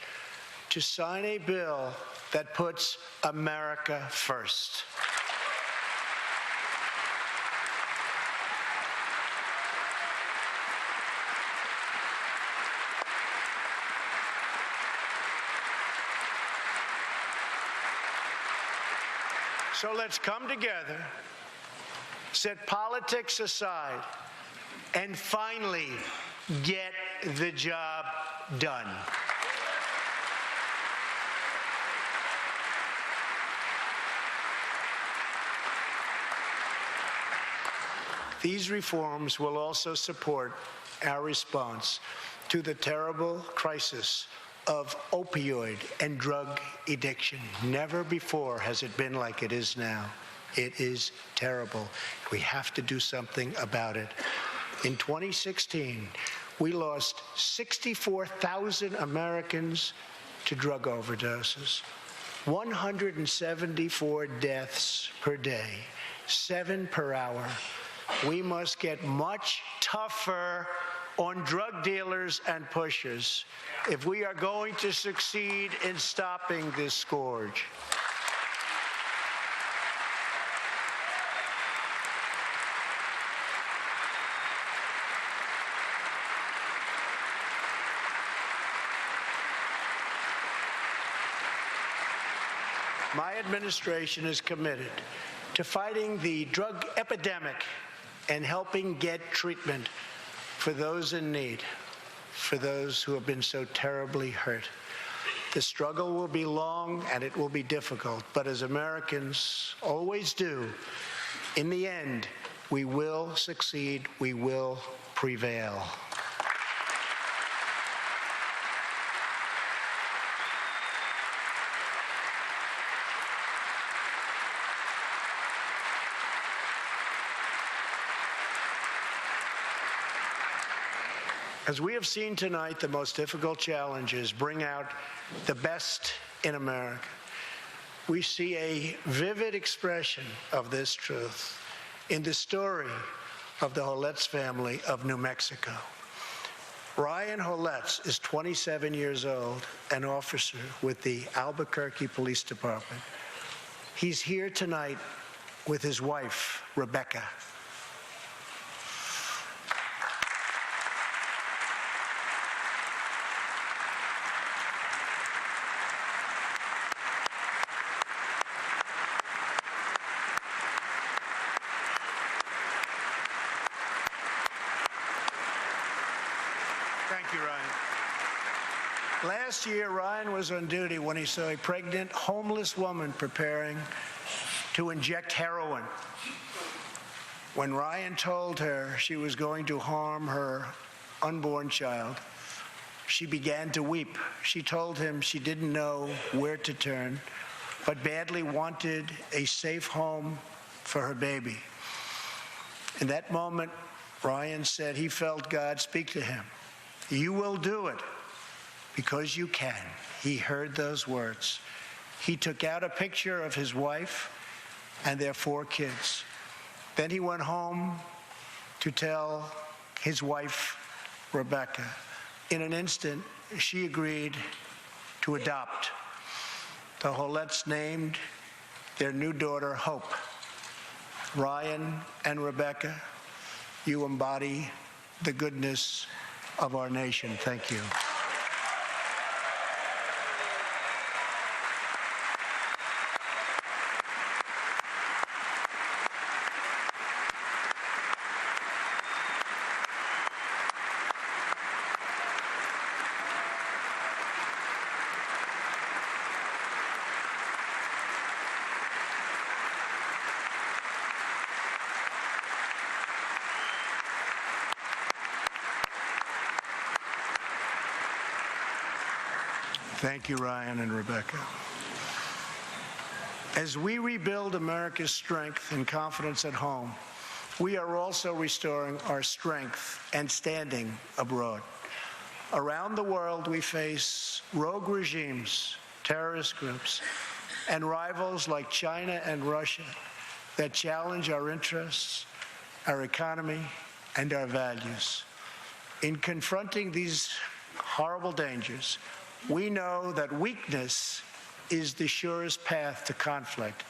to sign a bill that puts America first. So let's come together, set politics aside, and finally get the job done. These reforms will also support our response to the terrible crisis of opioid and drug addiction. Never before has it been like it is now. It is terrible. We have to do something about it. In 2016, we lost 64,000 Americans to drug overdoses, 174 deaths per day, 7 per hour. We must get much tougher on drug dealers and pushers if we are going to succeed in stopping this scourge. My administration is committed to fighting the drug epidemic and helping get treatment for those in need, for those who have been so terribly hurt. The struggle will be long and it will be difficult, but as Americans always do, in the end, we will succeed, we will prevail. As we have seen tonight, the most difficult challenges bring out the best in America. We see a vivid expression of this truth in the story of the Holetz family of New Mexico. Ryan Holetz is 27 years old, an officer with the Albuquerque Police Department. He's here tonight with his wife, Rebecca. Thank you, Ryan. Last year, Ryan was on duty when he saw a pregnant, homeless woman preparing to inject heroin. When Ryan told her she was going to harm her unborn child, she began to weep. She told him she didn't know where to turn, but badly wanted a safe home for her baby. In that moment, Ryan said he felt God speak to him. You will do it because you can. He heard those words. He took out a picture of his wife and their 4 kids. Then he went home to tell his wife, Rebecca. In an instant, she agreed to adopt. The Hollettes named their new daughter Hope. Ryan and Rebecca, you embody the goodness of our nation. Thank you. Thank you, Ryan and Rebecca. As we rebuild America's strength and confidence at home, we are also restoring our strength and standing abroad. Around the world, we face rogue regimes, terrorist groups, and rivals like China and Russia that challenge our interests, our economy, and our values. In confronting these horrible dangers, we know that weakness is the surest path to conflict,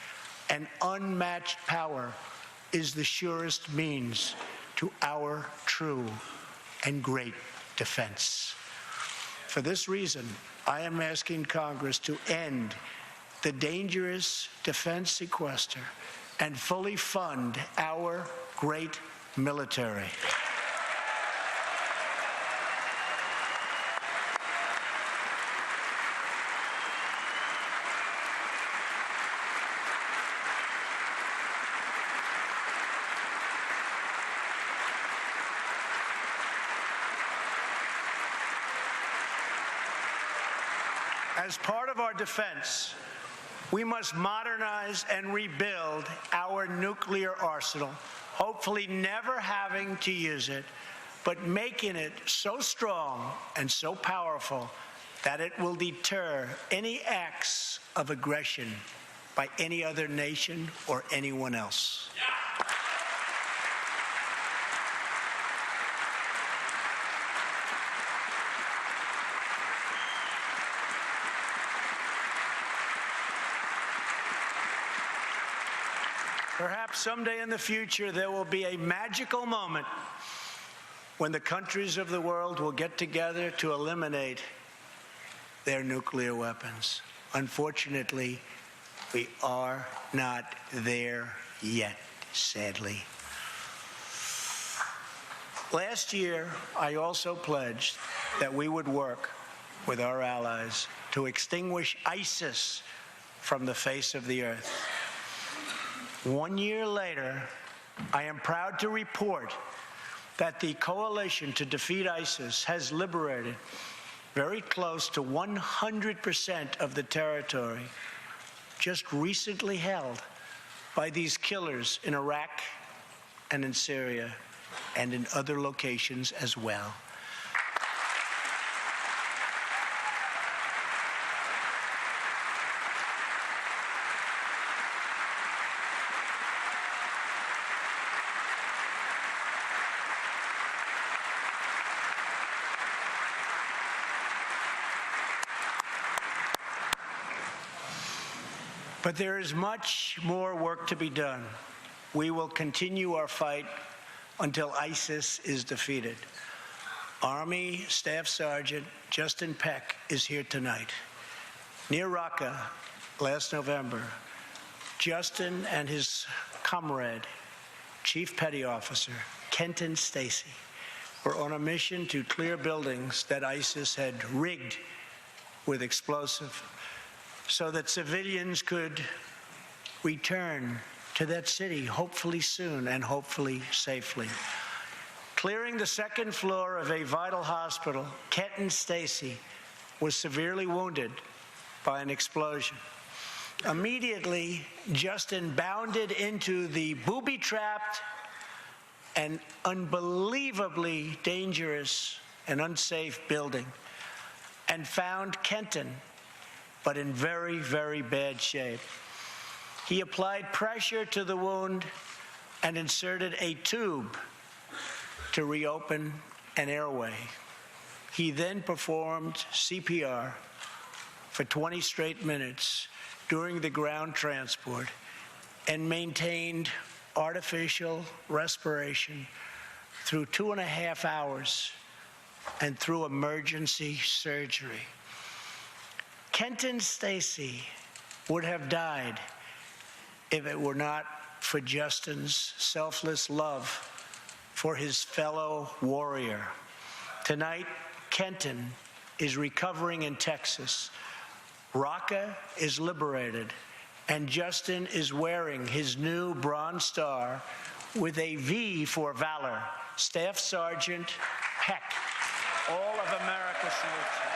and unmatched power is the surest means to our true and great defense. For this reason, I am asking Congress to end the dangerous defense sequester and fully fund our great military. As part of our defense, we must modernize and rebuild our nuclear arsenal, hopefully never having to use it, but making it so strong and so powerful that it will deter any acts of aggression by any other nation or anyone else. Perhaps someday in the future there will be a magical moment when the countries of the world will get together to eliminate their nuclear weapons. Unfortunately, we are not there yet, sadly. Last year, I also pledged that we would work with our allies to extinguish ISIS from the face of the earth. 1 year later, I am proud to report that the coalition to defeat ISIS has liberated very close to 100% of the territory just recently held by these killers in Iraq and in Syria and in other locations as well. But there is much more work to be done. We will continue our fight until ISIS is defeated. Army Staff Sergeant Justin Peck is here tonight. Near Raqqa last November, Justin and his comrade, Chief Petty Officer Kenton Stacy, were on a mission to clear buildings that ISIS had rigged with explosive so that civilians could return to that city, hopefully soon and hopefully safely. Clearing the second floor of a vital hospital, Kenton Stacy was severely wounded by an explosion. Immediately, Justin bounded into the booby-trapped and unbelievably dangerous and unsafe building and found Kenton, but in very, very bad shape. He applied pressure to the wound and inserted a tube to reopen an airway. He then performed CPR for 20 straight minutes during the ground transport and maintained artificial respiration through 2.5 hours and through emergency surgery. Kenton Stacy would have died if it were not for Justin's selfless love for his fellow warrior. Tonight, Kenton is recovering in Texas. Raqqa is liberated, and Justin is wearing his new Bronze Star with a V for valor. Staff Sergeant Peck, all of America salutes you.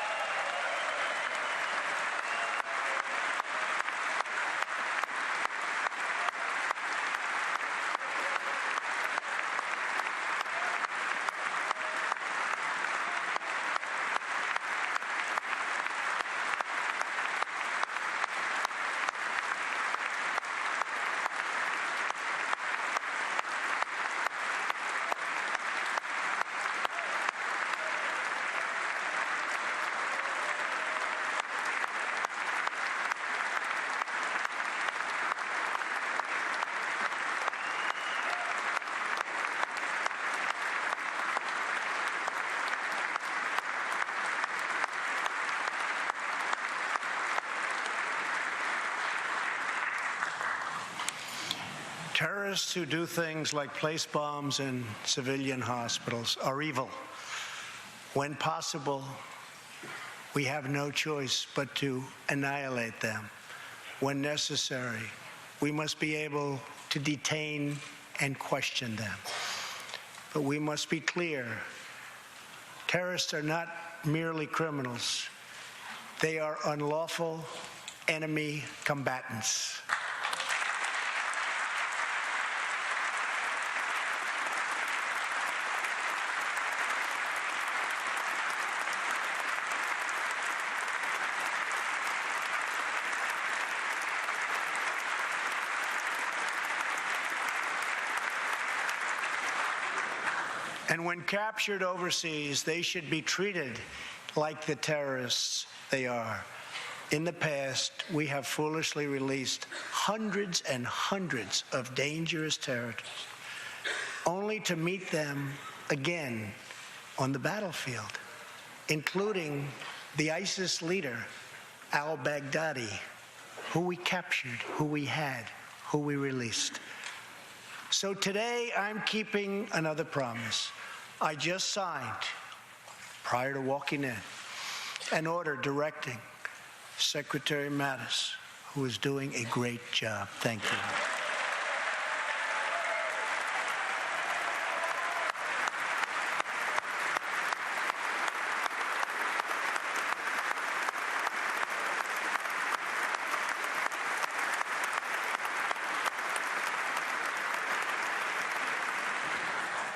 Terrorists who do things like place bombs in civilian hospitals are evil. When possible, we have no choice but to annihilate them. When necessary, we must be able to detain and question them. But we must be clear, terrorists are not merely criminals. They are unlawful enemy combatants. And when captured overseas, they should be treated like the terrorists they are. In the past, we have foolishly released hundreds and hundreds of dangerous terrorists, only to meet them again on the battlefield, including the ISIS leader, al-Baghdadi, who we captured, who we had, who we released. So today, I'm keeping another promise. I just signed, prior to walking in, an order directing Secretary Mattis, who is doing a great job. Thank you.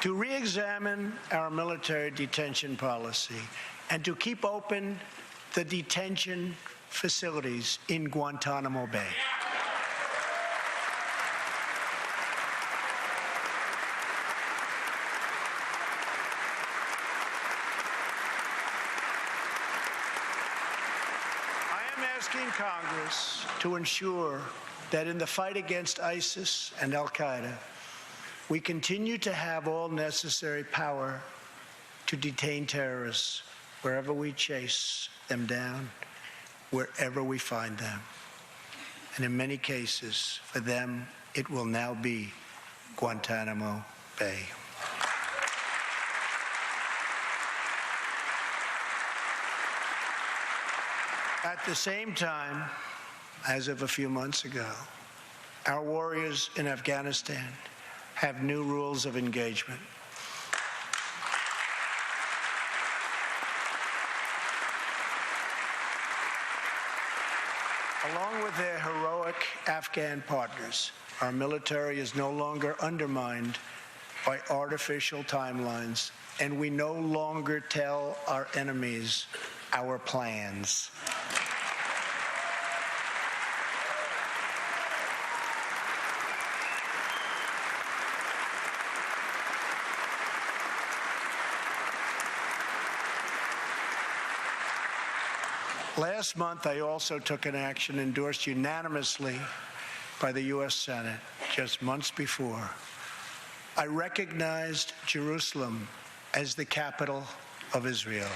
To re-examine our military detention policy and to keep open the detention facilities in Guantanamo Bay. I am asking Congress to ensure that in the fight against ISIS and al-Qaeda, we continue to have all necessary power to detain terrorists wherever we chase them down, wherever we find them. And in many cases, for them, it will now be Guantanamo Bay. At the same time, as of a few months ago, our warriors in Afghanistan have new rules of engagement. Along with their heroic Afghan partners, our military is no longer undermined by artificial timelines, and we no longer tell our enemies our plans. Last month, I also took an action endorsed unanimously by the U.S. Senate just months before. I recognized Jerusalem as the capital of Israel.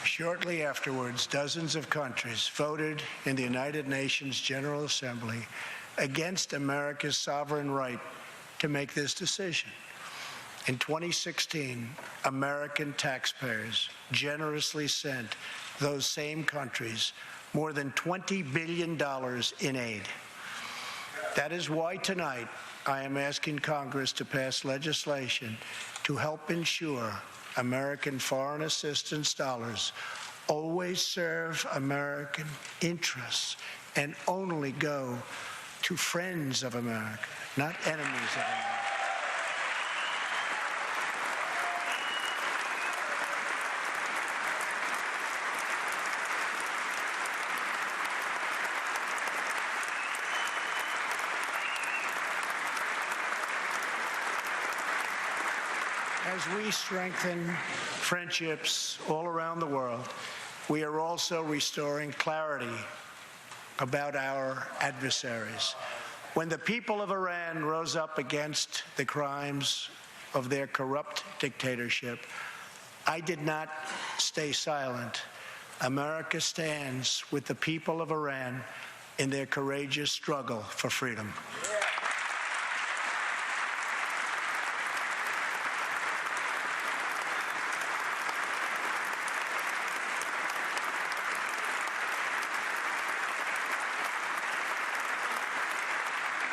Shortly afterwards, dozens of countries voted in the United Nations General Assembly against America's sovereign right to make this decision. In 2016, American taxpayers generously sent those same countries more than $20 billion in aid. That is why tonight I am asking Congress to pass legislation to help ensure American foreign assistance dollars always serve American interests and only go to friends of America, not enemies of America. As we strengthen friendships all around the world, we are also restoring clarity about our adversaries. When the people of Iran rose up against the crimes of their corrupt dictatorship, I did not stay silent. America stands with the people of Iran in their courageous struggle for freedom.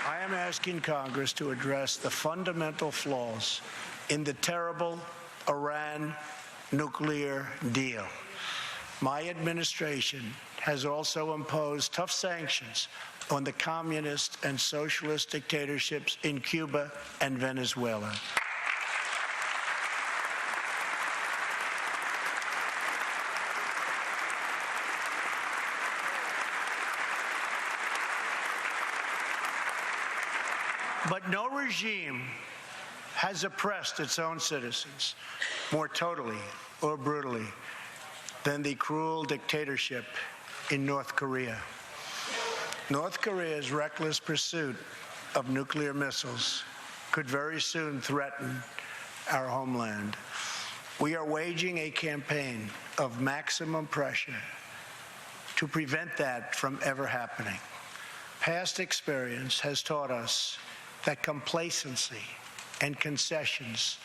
I am asking Congress to address the fundamental flaws in the terrible Iran nuclear deal. My administration has also imposed tough sanctions on the communist and socialist dictatorships in Cuba and Venezuela. But no regime has oppressed its own citizens more totally or brutally than the cruel dictatorship in North Korea. North Korea's reckless pursuit of nuclear missiles could very soon threaten our homeland. We are waging a campaign of maximum pressure to prevent that from ever happening. Past experience has taught us that complacency and concessions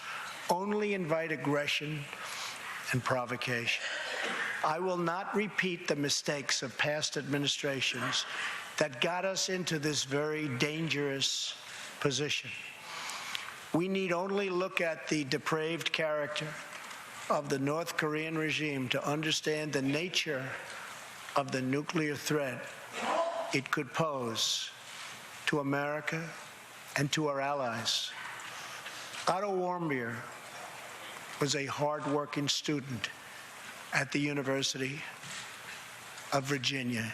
only invite aggression and provocation. I will not repeat the mistakes of past administrations that got us into this very dangerous position. We need only look at the depraved character of the North Korean regime to understand the nature of the nuclear threat it could pose to America and to our allies. Otto Warmbier was a hard-working student at the University of Virginia,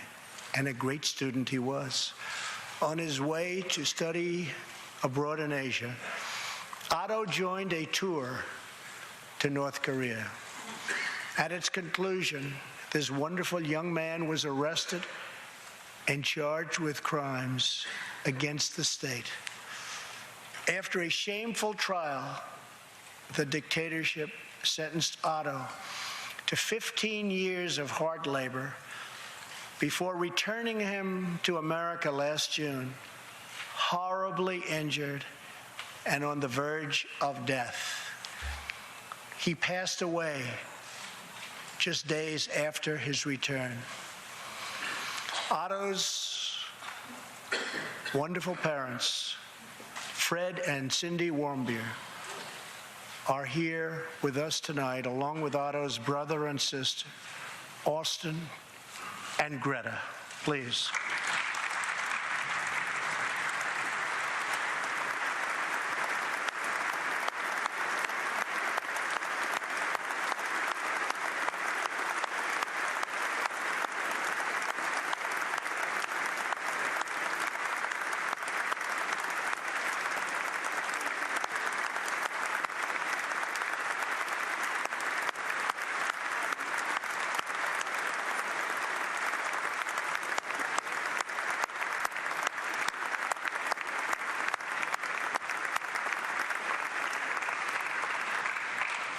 and a great student he was. On his way to study abroad in Asia, Otto joined a tour to North Korea. At its conclusion, this wonderful young man was arrested and charged with crimes against the state. After a shameful trial, the dictatorship sentenced Otto to 15 years of hard labor before returning him to America last June, horribly injured and on the verge of death. He passed away just days after his return. Otto's wonderful parents, Fred and Cindy Warmbier, are here with us tonight, along with Otto's brother and sister, Austin and Greta. Please.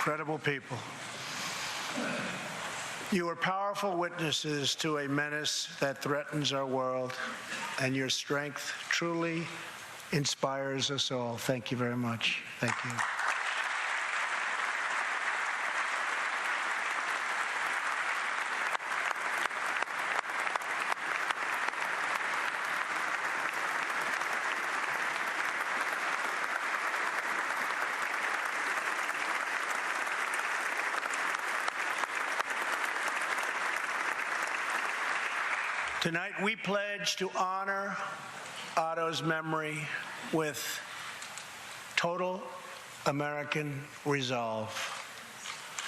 Incredible people. You are powerful witnesses to a menace that threatens our world, and your strength truly inspires us all. Thank you very much. Thank you. Tonight, we pledge to honor Otto's memory with total American resolve.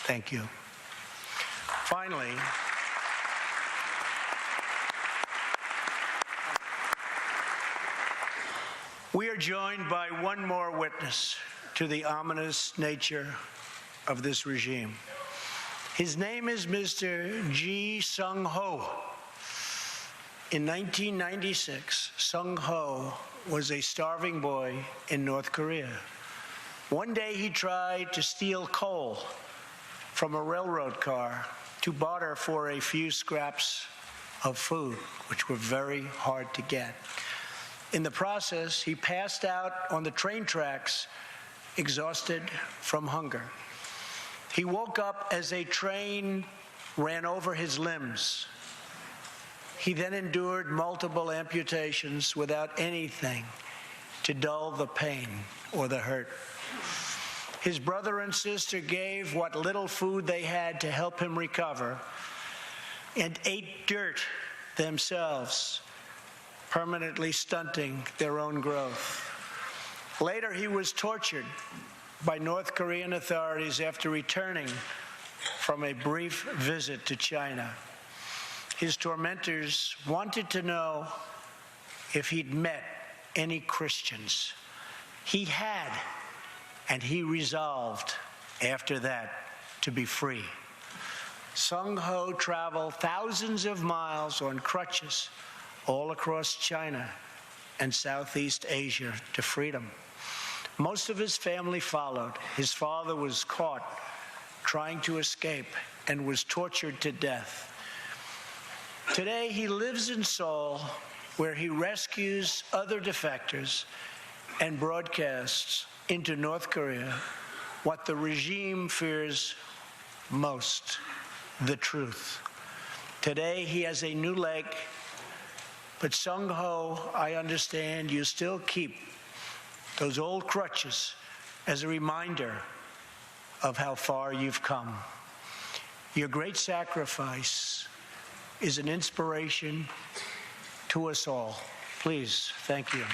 Thank you. Finally, we are joined by one more witness to the ominous nature of this regime. His name is Mr. Ji Sung-ho. In 1996, Sung-ho was a starving boy in North Korea. One day he tried to steal coal from a railroad car to barter for a few scraps of food, which were very hard to get. In the process, he passed out on the train tracks, exhausted from hunger. He woke up as a train ran over his limbs. He then endured multiple amputations without anything to dull the pain or the hurt. His brother and sister gave what little food they had to help him recover and ate dirt themselves, permanently stunting their own growth. Later, he was tortured by North Korean authorities after returning from a brief visit to China. His tormentors wanted to know if he'd met any Christians. He had, and he resolved after that to be free. Sung-ho traveled thousands of miles on crutches all across China and Southeast Asia to freedom. Most of his family followed. His father was caught trying to escape and was tortured to death. Today, he lives in Seoul, where he rescues other defectors and broadcasts into North Korea what the regime fears most, the truth. Today, he has a new leg, but Sung-ho, I understand you still keep those old crutches as a reminder of how far you've come. Your great sacrifice is an inspiration to us all. Please, thank you.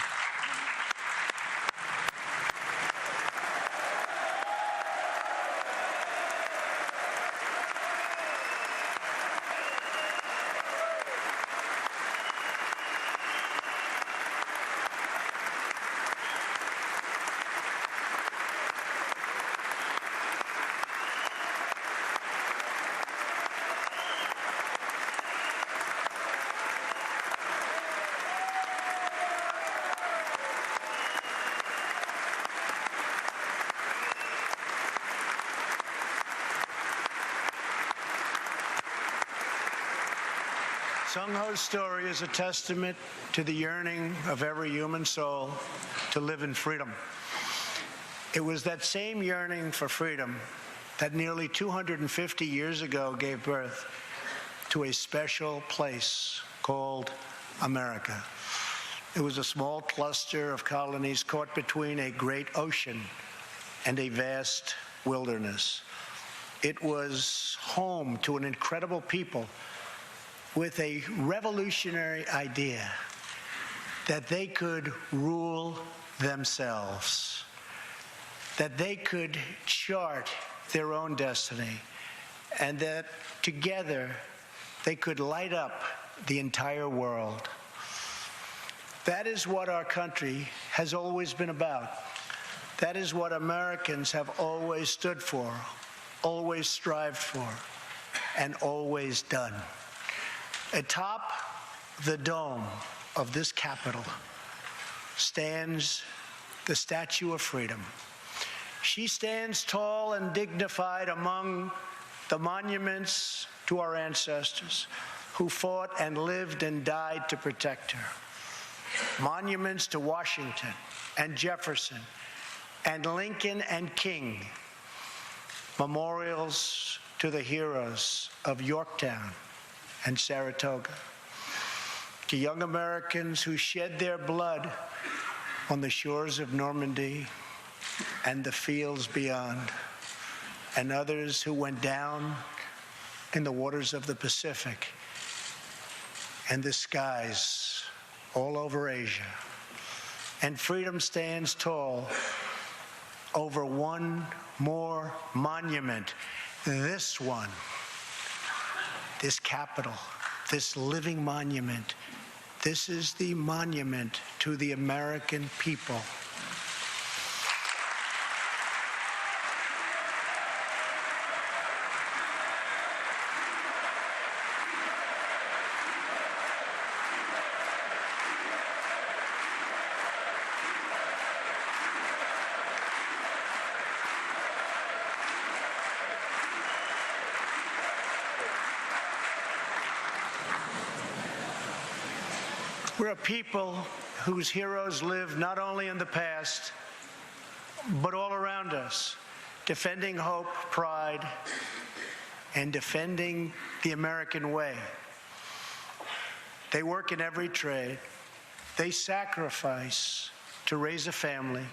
Sung Ho's story is a testament to the yearning of every human soul to live in freedom. It was that same yearning for freedom that nearly 250 years ago gave birth to a special place called America. It was a small cluster of colonies caught between a great ocean and a vast wilderness. It was home to an incredible people with a revolutionary idea that they could rule themselves, that they could chart their own destiny, and that together they could light up the entire world. That is what our country has always been about. That is what Americans have always stood for, always strived for, and always done. Atop the dome of this Capitol stands the Statue of Freedom. She stands tall and dignified among the monuments to our ancestors who fought and lived and died to protect her. Monuments to Washington and Jefferson and Lincoln and King. Memorials to the heroes of Yorktown and Saratoga. To young Americans who shed their blood on the shores of Normandy and the fields beyond, and others who went down in the waters of the Pacific and the skies all over Asia. And freedom stands tall over one more monument. This one, this Capitol, this living monument. This is the monument to the American people. We're a people whose heroes live not only in the past, but all around us, defending hope, pride, and defending the American way. They work in every trade. They sacrifice to raise a family.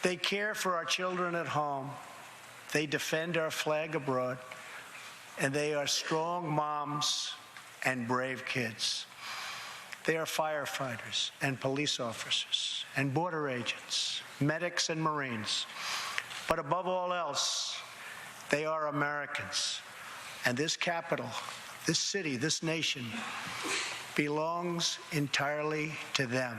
They care for our children at home. They defend our flag abroad. And they are strong moms and brave kids. They are firefighters and police officers and border agents, medics and Marines. But above all else, they are Americans. And this Capitol, this city, this nation belongs entirely to them.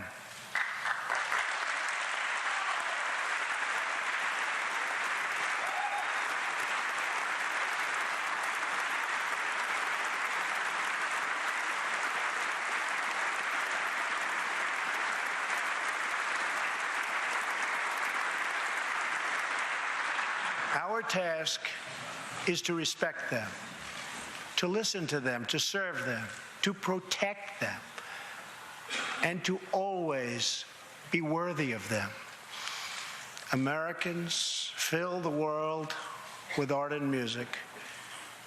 Our task is to respect them, to listen to them, to serve them, to protect them, and to always be worthy of them. Americans fill the world with art and music.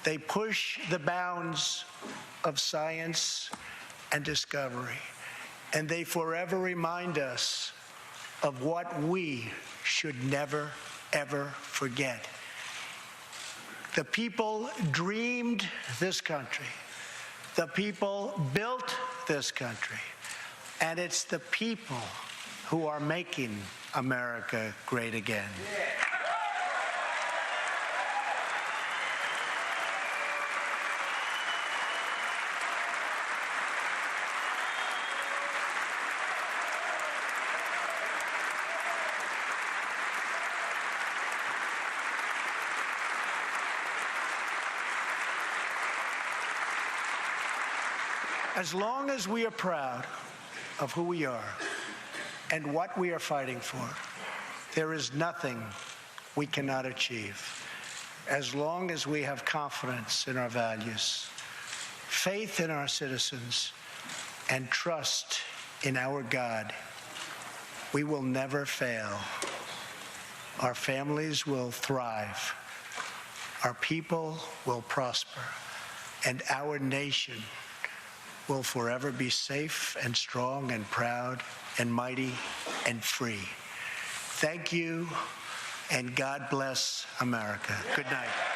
They push the bounds of science and discovery, and they forever remind us of what we should never, ever forget. The people dreamed this country. The people built this country. And it's the people who are making America great again. As long as we are proud of who we are and what we are fighting for, there is nothing we cannot achieve. As long as we have confidence in our values, faith in our citizens, and trust in our God, we will never fail. Our families will thrive. Our people will prosper. And our nation will forever be safe and strong and proud and mighty and free. Thank you, and God bless America. Good night.